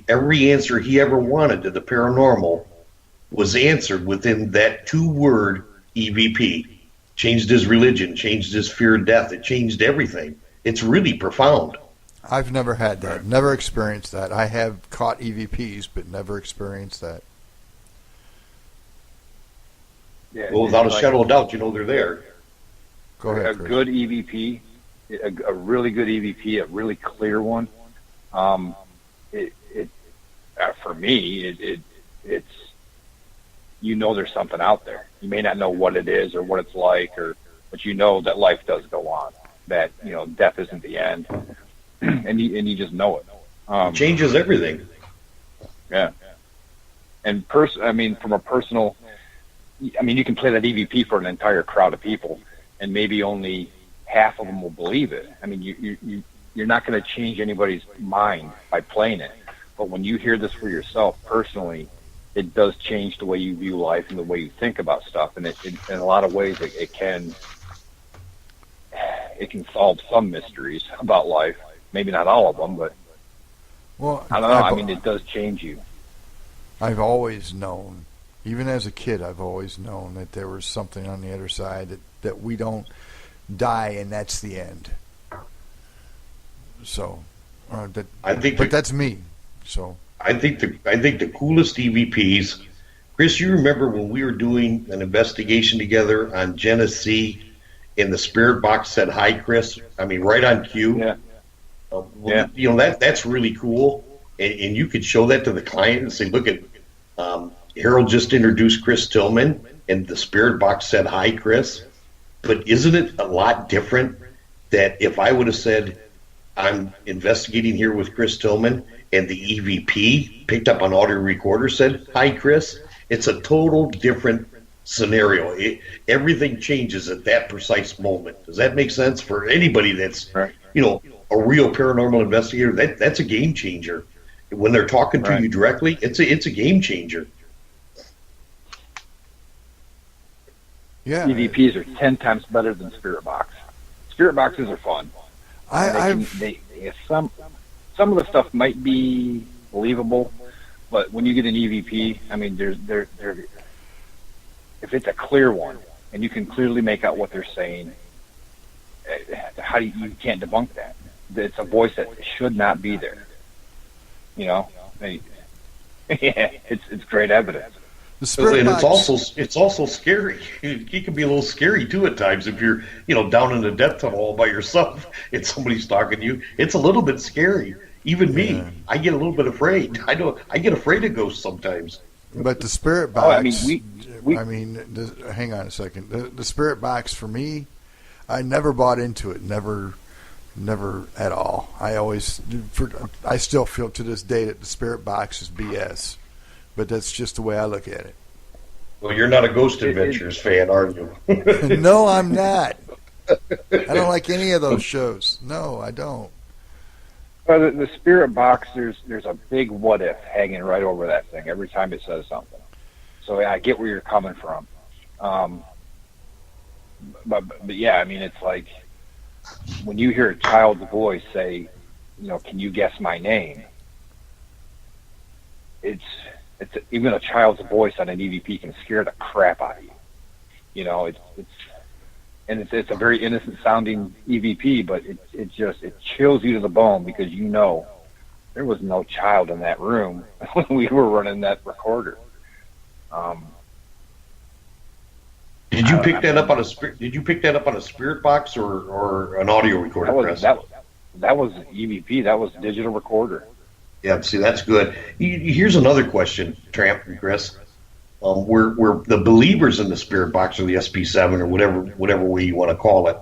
Speaker 4: Every answer he ever wanted to the paranormal was answered within that 2-word EVP. Changed his religion, changed his fear of death. It changed everything. It's really profound.
Speaker 2: I've never had that. Never experienced that. I have caught EVPs, but never experienced that.
Speaker 3: Yeah,
Speaker 4: well, without a shadow of doubt, they're there.
Speaker 2: Go ahead,
Speaker 3: a
Speaker 2: Chris.
Speaker 3: good EVP, a really good EVP, a really clear one. It for me, it's there's something out there. You may not know what it is or what it's like, but you know that life does go on. That death isn't the end, and you just know it.
Speaker 4: It changes everything.
Speaker 3: Yeah, and from a personal, you can play that EVP for an entire crowd of people, and maybe only half of them will believe it. You're not going to change anybody's mind by playing it, but when you hear this for yourself personally, it does change the way you view life and the way you think about stuff, and in a lot of ways it can solve some mysteries about life. Maybe not all of them, but I don't know. It does change you.
Speaker 2: I've always known, even as a kid, I've always known that there was something on the other side, that we don't die and that's the end. So, but that's me. So
Speaker 4: I think the coolest EVPs, Chris. You remember when we were doing an investigation together on Genesee, and the spirit box said, "Hi, Chris." Right on cue.
Speaker 3: Yeah.
Speaker 4: That's really cool, and you could show that to the client and say, "Look at Harold just introduced Chris Tillman, and the spirit box said, 'Hi, Chris.'" But isn't it a lot different that if I would have said, "I'm investigating here with Chris Tillman," and the EVP picked up an audio recorder said, "Hi, Chris," it's a total different scenario. Everything changes at that precise moment. Does that make sense for anybody that's
Speaker 3: right.
Speaker 4: A real paranormal investigator? That's a game changer. When they're talking to you directly, it's a game changer.
Speaker 2: Yeah,
Speaker 3: EVPs are 10 times better than spirit box. Spirit boxes are fun. Some of the stuff might be believable, but when you get an EVP, if it's a clear one and you can clearly make out what they're saying, you can't debunk that. It's a voice that should not be there. It's great evidence.
Speaker 4: And it's also scary. It can be a little scary too at times if you're down in the death tunnel all by yourself and somebody's talking to you. It's a little bit scary. Even me, I get a little bit afraid. I get afraid of ghosts sometimes.
Speaker 2: But the spirit box. Hang on a second. The spirit box for me, I never bought into it. Never at all. I still feel to this day that the spirit box is BS. But that's just the way I look at it.
Speaker 4: Well, you're not a Ghost Adventures fan, are you?
Speaker 2: No, I'm not. I don't like any of those shows. No, I don't.
Speaker 3: Well, the spirit box, there's a big what if hanging right over that thing every time it says something. So I get where you're coming from. But yeah, it's like when you hear a child's voice say, "Can you guess my name?" It's even a child's voice on an EVP can scare the crap out of you. It's a very innocent sounding EVP, but it chills you to the bone because there was no child in that room when we were running that recorder.
Speaker 4: Did you pick that up on a spirit box or an audio recorder?
Speaker 3: That was EVP. That was digital recorder.
Speaker 4: Yeah, see, that's good. Here's another question, Tramp and Chris. We're the believers in the spirit box or the SP7 or whatever way you want to call it.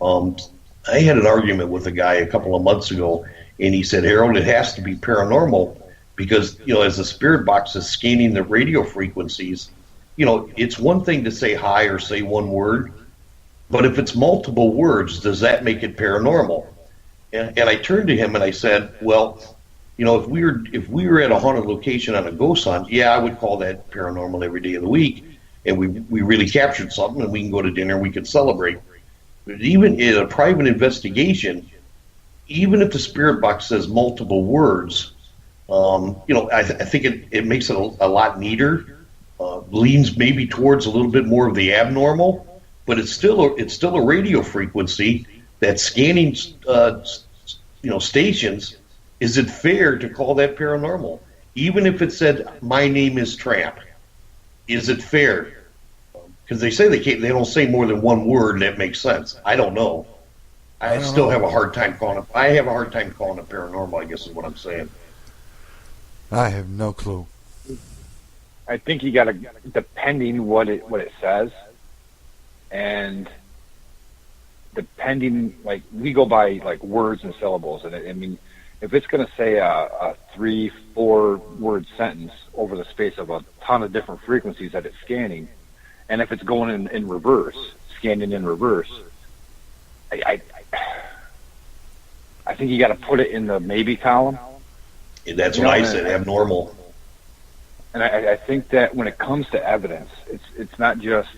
Speaker 4: I had an argument with a guy a couple of months ago, and he said, "Harold, it has to be paranormal because as the spirit box is scanning the radio frequencies, it's one thing to say hi or say one word, but if it's multiple words, does that make it paranormal?" And I turned to him and I said, "Well, if we were at a haunted location on a ghost hunt, yeah, I would call that paranormal every day of the week, and we really captured something, and we can go to dinner and we can celebrate. But even in a private investigation, even if the spirit box says multiple words, I think it makes it a lot neater, leans maybe towards a little bit more of the abnormal, but it's still a radio frequency that's scanning, stations." Is it fair to call that paranormal? Even if it said, "My name is Tramp," is it fair? Because they say they don't say more than one word, and that makes sense. I don't know. I
Speaker 2: don't
Speaker 4: still
Speaker 2: know.
Speaker 4: have a hard time calling it. I have a hard time calling it paranormal, I guess is what I'm saying.
Speaker 2: I have no clue.
Speaker 3: I think you got to, depending what it says, and depending, like, we go by like words and syllables, and I mean, if it's going to say a 3-4 word sentence over the space of a ton of different frequencies that it's scanning, and if it's going in reverse, scanning in reverse, I think you got to put it in the maybe column.
Speaker 4: And that's
Speaker 3: You
Speaker 4: what
Speaker 3: know,
Speaker 4: I
Speaker 3: and-
Speaker 4: said, abnormal.
Speaker 3: And I think that when it comes to evidence, it's not just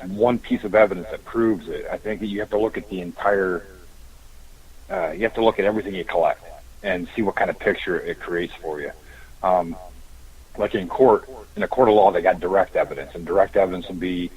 Speaker 3: one piece of evidence that proves it. I think that you have to look at the entire. You have to look at everything you collect and see what kind of picture it creates for you. Like in a court of law, they got direct evidence, and direct evidence would be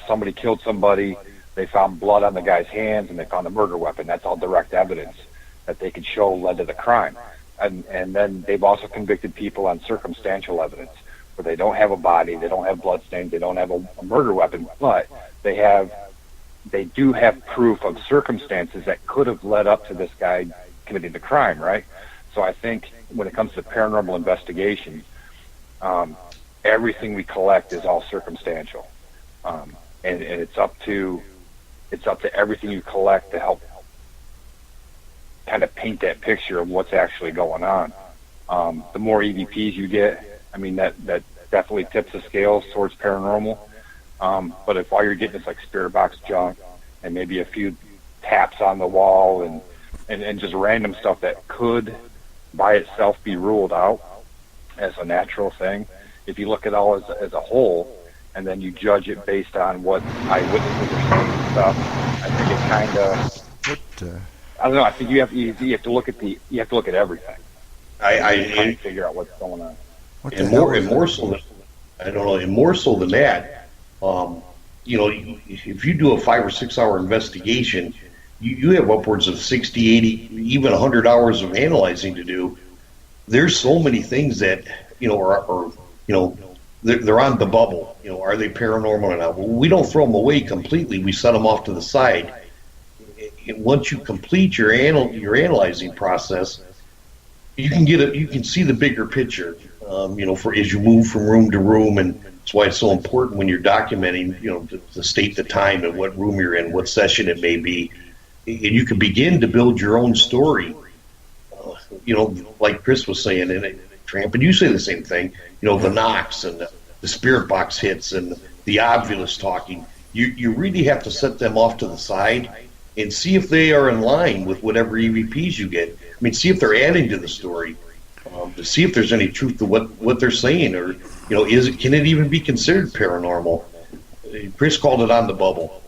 Speaker 3: somebody killed somebody, they found blood on the guy's hands, and they found a murder weapon. That's all direct evidence that they could show led to the crime. And then they've also convicted people on circumstantial evidence, where they don't have a body, they don't have bloodstains, they don't have a murder weapon, but they do have proof of circumstances that could have led up to this guy committing the crime, right? So I think when it comes to paranormal investigation, everything we collect is all circumstantial, and it's up to everything you collect to help kind of paint that picture of what's actually going on. The more EVPs you get, I mean, that definitely tips the scales towards paranormal. But if all you're getting is like spirit box junk and maybe a few taps on the wall and just random stuff that could by itself be ruled out as a natural thing, if you look at it all as a whole and then you judge it based on what eyewitnesses are saying and stuff, I think it kind of, I don't know. I think you have to look at everything.
Speaker 4: I
Speaker 3: Figure out what's going on.
Speaker 4: and more so than I don't know, and more so than that, you know, if you do a 5 or 6 hour investigation, you have upwards of 60, 80, even 100 hours of analyzing to do. There's so many things that, you know, are you know, they're on the bubble. You know, are they paranormal or not? Well, we don't throw them away completely. We set them off to the side. Once you complete your analyzing process, you can see the bigger picture. You know, for as you move from room to room, and that's why it's so important when you're documenting. You know, the state, the time, and what room you're in, what session it may be, and you can begin to build your own story. You know, like Chris was saying, and Tramp, and you say the same thing. You know, the knocks and the spirit box hits and the obvious talking. You really have to set them off to the side and see if they are in line with whatever EVPs you get. I mean, see if they're adding to the story, to see if there's any truth to what they're saying, or, you know, can it even be considered paranormal? Chris called it on the bubble.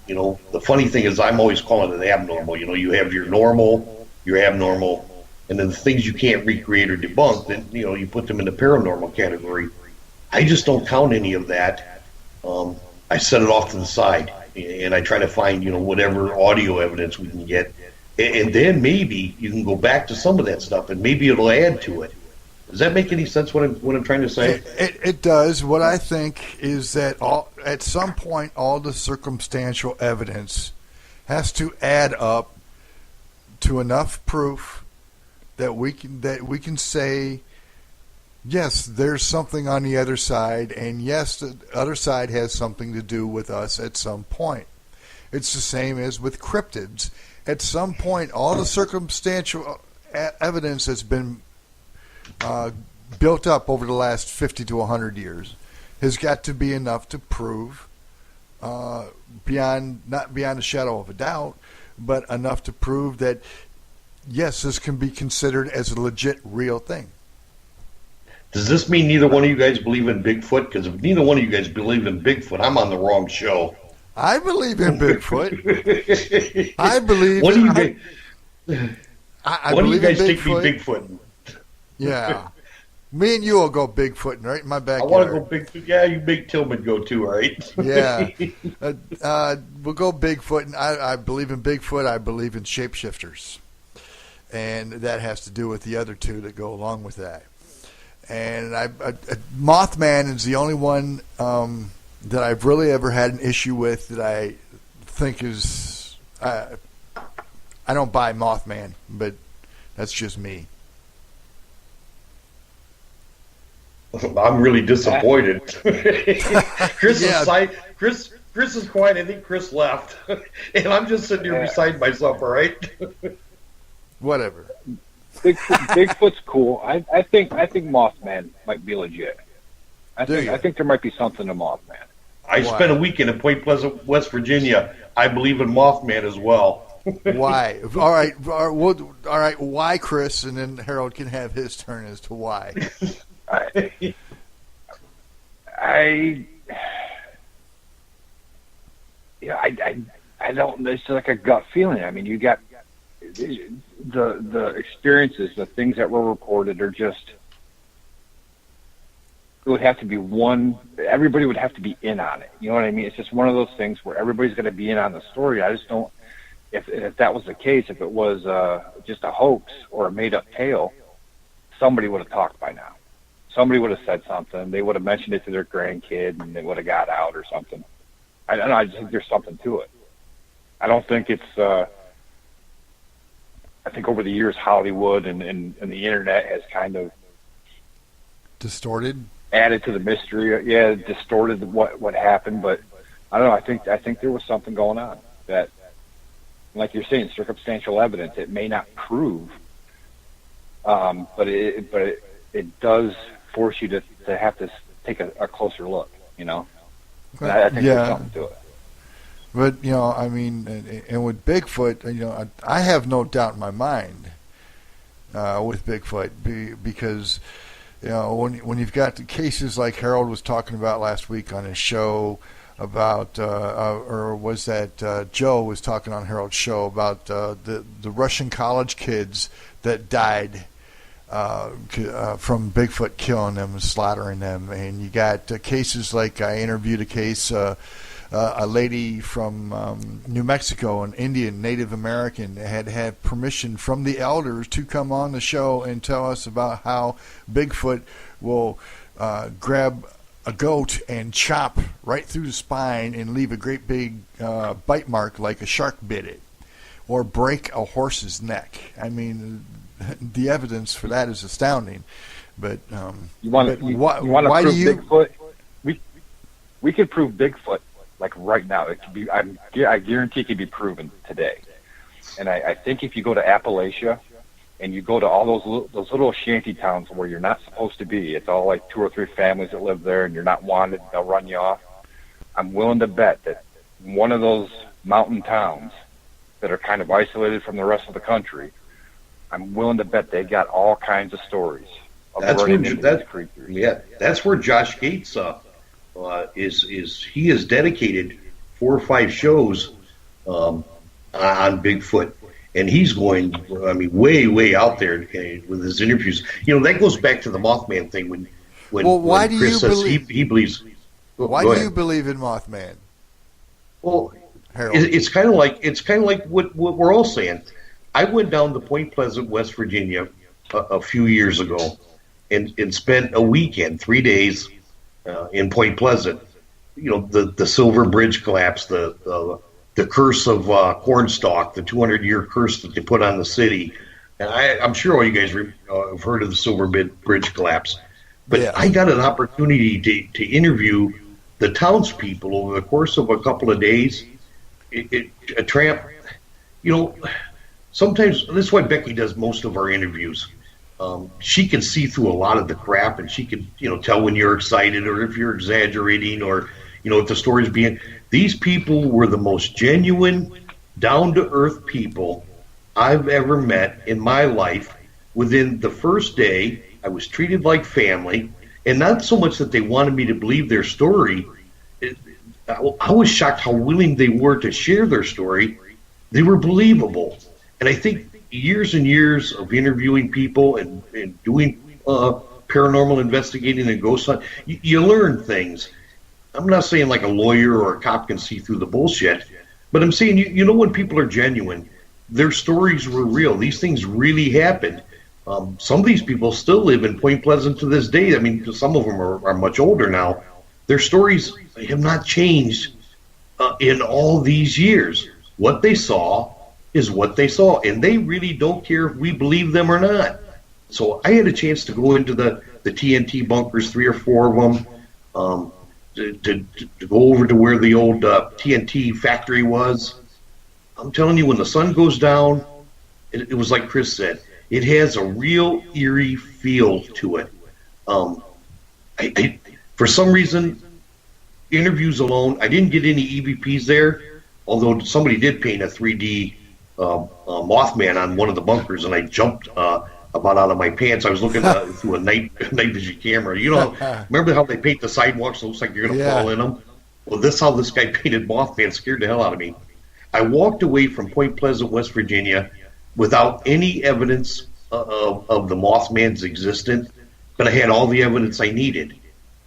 Speaker 4: You know, the funny thing is I'm always calling it abnormal. You know, you have your normal, your abnormal, and then the things you can't recreate or debunk, then, you know, you put them in the paranormal category. I just don't count any of that. I set it off to the side, and I try to find, you know, whatever audio evidence we can get, and then maybe you can go back to some of that stuff, and maybe it'll add to it. Does that make any sense? What I'm trying to say?
Speaker 2: It does. What I think is that at some point, all the circumstantial evidence has to add up to enough proof that we can say, yes, there's something on the other side, and yes, the other side has something to do with us at some point. It's the same as with cryptids. At some point, all the circumstantial evidence that's been built up over the last 50 to 100 years has got to be enough to prove, not beyond a shadow of a doubt, but enough to prove that, yes, this can be considered as a legit, real thing.
Speaker 4: Does this mean neither one of you guys believe in Bigfoot? Because if neither one of you guys believe in Bigfoot, I'm on the wrong show.
Speaker 2: I believe in Bigfoot. I believe.
Speaker 4: What do you guys?
Speaker 2: I
Speaker 4: What do you
Speaker 2: believe in
Speaker 4: guys take me
Speaker 2: Bigfoot.
Speaker 4: Bigfoot?
Speaker 2: Yeah, me and you will go Bigfooting right in my
Speaker 4: I
Speaker 2: backyard.
Speaker 4: want to go Bigfoot. Yeah, you make Tillman go too, right?
Speaker 2: Yeah, we'll go Bigfoot. I believe in Bigfoot. I believe in shapeshifters, and that has to do with the other two that go along with that. And Mothman is the only one that I've really ever had an issue with that I think is I don't buy Mothman, but that's just me.
Speaker 4: I'm really disappointed. Chris
Speaker 2: Yeah.
Speaker 4: Chris is quiet. I think Chris left, and I'm just sitting here beside myself. All right.
Speaker 2: Whatever.
Speaker 3: Bigfoot's cool. I think Mothman might be legit. I think there might be something to Mothman.
Speaker 4: I spent a weekend in Point Pleasant, West Virginia. I believe in Mothman as well.
Speaker 2: Why? All right. Why, Chris? And then Harold can have his turn as to why.
Speaker 3: I don't. It's like a gut feeling. I mean, you got the experiences, the things that were reported are just. It would have to be one. Everybody would have to be in on it. You know what I mean? It's just one of those things where everybody's going to be in on the story. I just don't. If that was the case, if it was just a hoax or a made up tale, somebody would have talked by now. Somebody would have said something. They would have mentioned it to their grandkid, and they would have got out or something. I don't know. I just think there's something to it. I don't think it's. I think over the years, Hollywood and the internet has kind of
Speaker 2: distorted,
Speaker 3: added to the mystery. Yeah, distorted what happened. But I don't know. I think there was something going on that, like you're saying, circumstantial evidence. It may not prove, but it does force you to have to take a closer look. You know, I think there's something to it.
Speaker 2: But, I mean, and with Bigfoot, I have no doubt in my mind with Bigfoot because, when you've got the cases like Harold was talking about last week on his show about, or was that Joe was talking on Harold's show about the Russian college kids that died from Bigfoot killing them and slaughtering them. And you got cases like I interviewed a case, a lady from New Mexico, an Indian Native American, had permission from the elders to come on the show and tell us about how Bigfoot will grab a goat and chop right through the spine and leave a great big bite mark like a shark bit it, or break a horse's neck. I mean, the evidence for that is astounding. But
Speaker 3: why do you? Bigfoot? We could prove Bigfoot like right now. It could be. I guarantee it could be proven today. And I think if you go to Appalachia and you go to all those little shanty towns where you're not supposed to be, it's all like 2 or 3 families that live there, and you're not wanted. They'll run you off. I'm willing to bet that one of those mountain towns that are kind of isolated from the rest of the country, I'm willing to bet they got all kinds of stories of running into these creatures.
Speaker 4: Yeah, that's where Josh Gates is. He has dedicated 4 or 5 shows on Bigfoot, and he's going. I mean, way out there with his interviews. That goes back to the Mothman thing when
Speaker 2: why do
Speaker 4: Chris
Speaker 2: you
Speaker 4: says
Speaker 2: believe?
Speaker 4: He believes.
Speaker 2: Why do you believe in Mothman?
Speaker 4: Well,
Speaker 2: Harold.
Speaker 4: It's kind of like what we're all saying. I went down to Point Pleasant, West Virginia, a few years ago, and spent a weekend, 3 days, in Point Pleasant. The Silver Bridge collapse, the curse of Cornstalk, the 200-year curse that they put on the city. And I'm sure all you guys have heard of the Silver Bridge collapse. But yeah. I got an opportunity to interview the townspeople over the course of a couple of days. A Tramp, sometimes that's why Becky does most of our interviews. She can see through a lot of the crap, and she can, tell when you're excited or if you're exaggerating or, if the story's being. These people were the most genuine, down-to-earth people I've ever met in my life. Within the first day, I was treated like family, and not so much that they wanted me to believe their story. I was shocked how willing they were to share their story. They were believable. And I think years and years of interviewing people and doing paranormal investigating and ghost hunt, you learn things. I'm not saying like a lawyer or a cop can see through the bullshit, but I'm saying, when people are genuine, their stories were real. These things really happened. Some of these people still live in Point Pleasant to this day. I mean, some of them are much older now. Their stories have not changed in all these years. What they saw is what they saw, and they really don't care if we believe them or not. So I had a chance to go into the TNT bunkers, 3 or 4 of them, to go over to where the old TNT factory was. I'm telling you, when the sun goes down, it was like Chris said, it has a real eerie feel to it. For some reason, interviews alone, I didn't get any EVPs there, although somebody did paint a 3D Mothman on one of the bunkers, and I jumped about out of my pants. I was looking through a night vision camera. You know, remember how they paint the sidewalks? It looks like you're going to fall in them. Well, that's how this guy painted Mothman. Scared the hell out of me. I walked away from Point Pleasant, West Virginia, without any evidence of the Mothman's existence, but I had all the evidence I needed.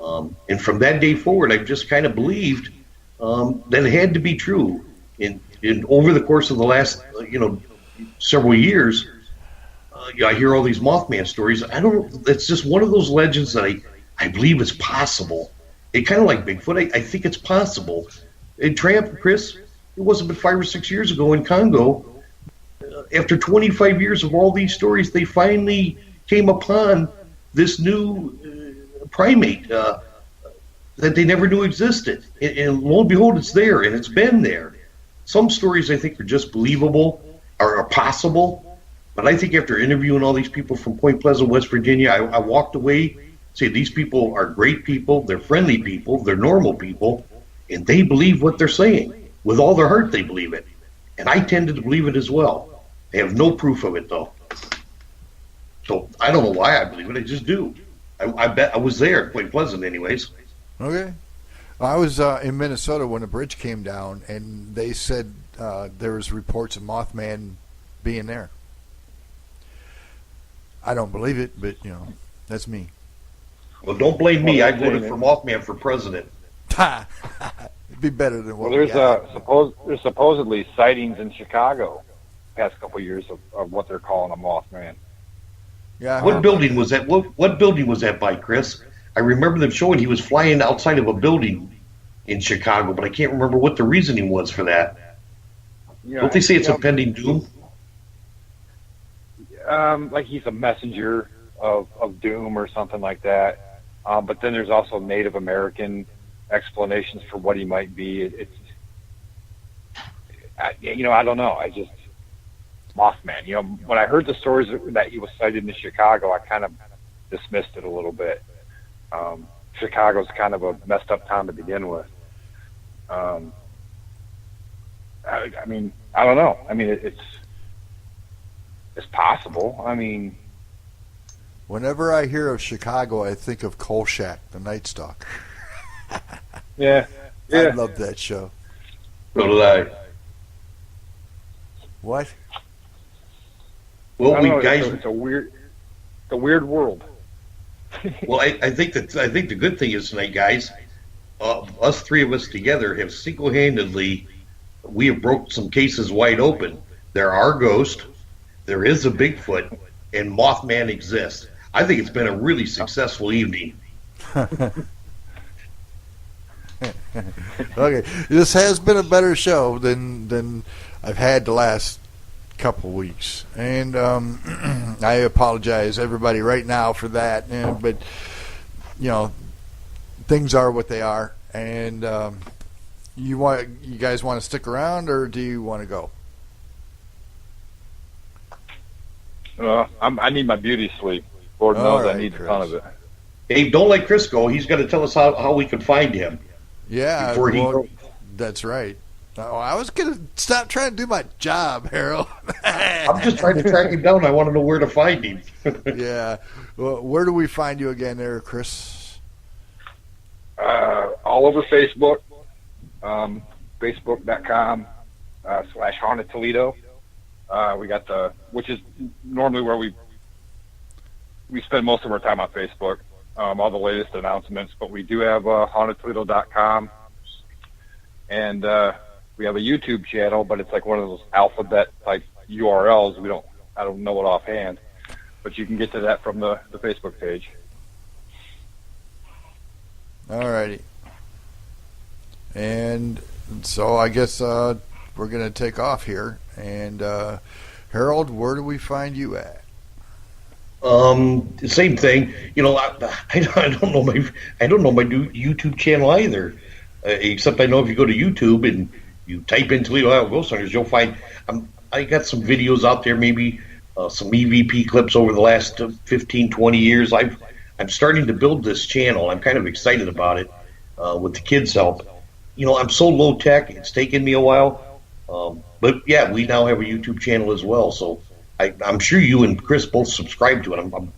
Speaker 4: And from that day forward, I've just kind of believed that it had to be true. And over the course of the last, several years, I hear all these Mothman stories. It's just one of those legends that I believe is possible. It kind of like Bigfoot. I think it's possible. And Tramp, Chris, it wasn't but 5 or 6 years ago in Congo. After 25 years of all these stories, they finally came upon this new primate that they never knew existed. And lo and behold, it's there, and it's been there. Some stories I think are just believable, or are possible. But I think after interviewing all these people from Point Pleasant, West Virginia, I walked away, say these people are great people, they're friendly people, they're normal people, and they believe what they're saying. With all their heart, they believe it. And I tended to believe it as well. I have no proof of it, though. So I don't know why I believe it. I just do. I bet I was there at Point Pleasant anyways.
Speaker 2: Okay. I was in Minnesota when the bridge came down, and they said there was reports of Mothman being there. I don't believe it, but, that's me.
Speaker 4: Well, don't blame me. I voted for Mothman for president.
Speaker 2: It'd be better than what
Speaker 3: there's supposedly sightings in Chicago past couple years of what they're calling a Mothman.
Speaker 2: Yeah.
Speaker 4: What building was that? What building was that by, Chris? I remember them showing he was flying outside of a building in Chicago, but I can't remember what the reasoning was for that. Yeah, don't they say it's impending doom?
Speaker 3: Like he's a messenger of doom or something like that. But then there's also Native American explanations for what he might be. I don't know. Mothman. When I heard the stories that he was sighted in Chicago, I kind of dismissed it a little bit. Chicago's kind of a messed up town to begin with. I don't know. It's possible.
Speaker 2: Whenever I hear of Chicago, I think of Kolchak, the Night Stalker.
Speaker 3: Yeah.
Speaker 2: I love that show.
Speaker 4: So did I.
Speaker 2: What?
Speaker 4: Well,
Speaker 3: it's a weird world.
Speaker 4: Well, I think the good thing is tonight, guys, us three of us together have single-handedly, we have broke some cases wide open. There are ghosts, there is a Bigfoot, and Mothman exists. I think it's been a really successful evening.
Speaker 2: Okay, this has been a better show than I've had the last couple weeks, and I apologize everybody right now for that, but things are what they are, and you guys want to stick around, or do you want to go?
Speaker 3: I need my beauty sleep. Lord knows right, I need
Speaker 2: Chris.
Speaker 3: a ton of it.
Speaker 4: Hey, don't let Chris go. He's got to tell us how we can find him.
Speaker 2: Yeah, that's right. Oh, I was going to stop trying to do my job, Harold.
Speaker 4: I'm just trying to track him down. I want to know where to find him.
Speaker 2: Yeah. Well, where do we find you again there, Chris?
Speaker 3: All over Facebook. Facebook.com /Haunted Toledo. We got which is normally where we spend most of our time on Facebook. All the latest announcements, but we do have hauntedtoledo.com, and we have a YouTube channel, but it's like one of those alphabet type URLs. I don't know it offhand, but you can get to that from the Facebook page.
Speaker 2: All righty. And So I guess we're going to take off here. And Harold, where do we find you at?
Speaker 4: Same thing. I don't know my YouTube channel either. Except I know if you go to YouTube and you type in Toledo, Iowa Ghost Hunters, you'll find I got some videos out there, maybe some EVP clips over the last 15, 20 years. I'm starting to build this channel. I'm kind of excited about it with the kids' help. I'm so low tech. It's taken me a while. But yeah, we now have a YouTube channel as well. So I'm sure you and Chris both subscribe to it. I'm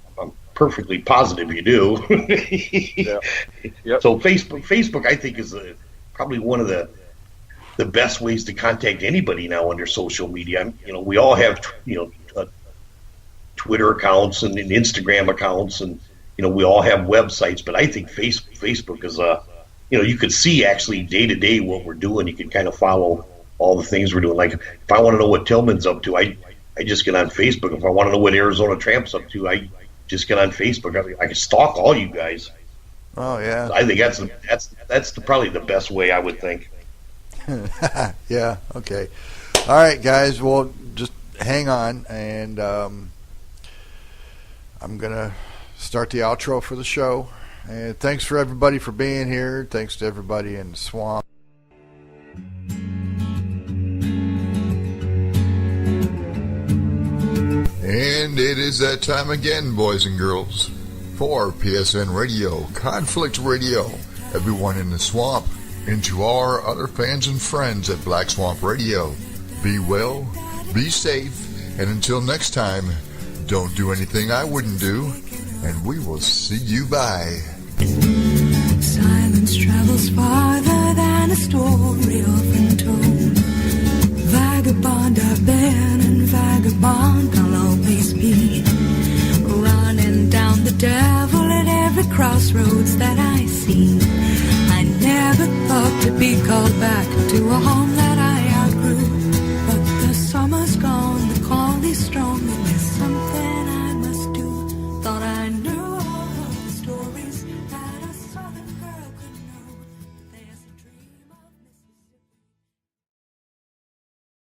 Speaker 4: perfectly positive you do.
Speaker 3: Yep. Yep.
Speaker 4: So Facebook, I think, is probably one of the best ways to contact anybody now under social media. We all have Twitter accounts and Instagram accounts, and we all have websites. But I think Facebook is you could see actually day to day what we're doing. You can kind of follow all the things we're doing. Like if I want to know what Tillman's up to, I just get on Facebook. If I want to know what Arizona Tramp's up to, I just get on Facebook. I can stalk all you guys.
Speaker 2: Oh yeah.
Speaker 4: So I think that's probably the best way, I would think.
Speaker 2: Yeah. Okay. All right, guys. Well, just hang on, and I'm gonna start the outro for the show. And thanks for everybody for being here. Thanks to everybody in the swamp. And it is that time again, boys and girls, for PSN Radio, Conflict Radio, everyone in the swamp, and to our other fans and friends at Black Swamp Radio. Be well, be safe, and until next time, don't do anything I wouldn't do, and we will see you bye.
Speaker 5: Silence travels farther than a story often told. Vagabond I've been and vagabond I'll always be. Running down the devil at every crossroads that I see.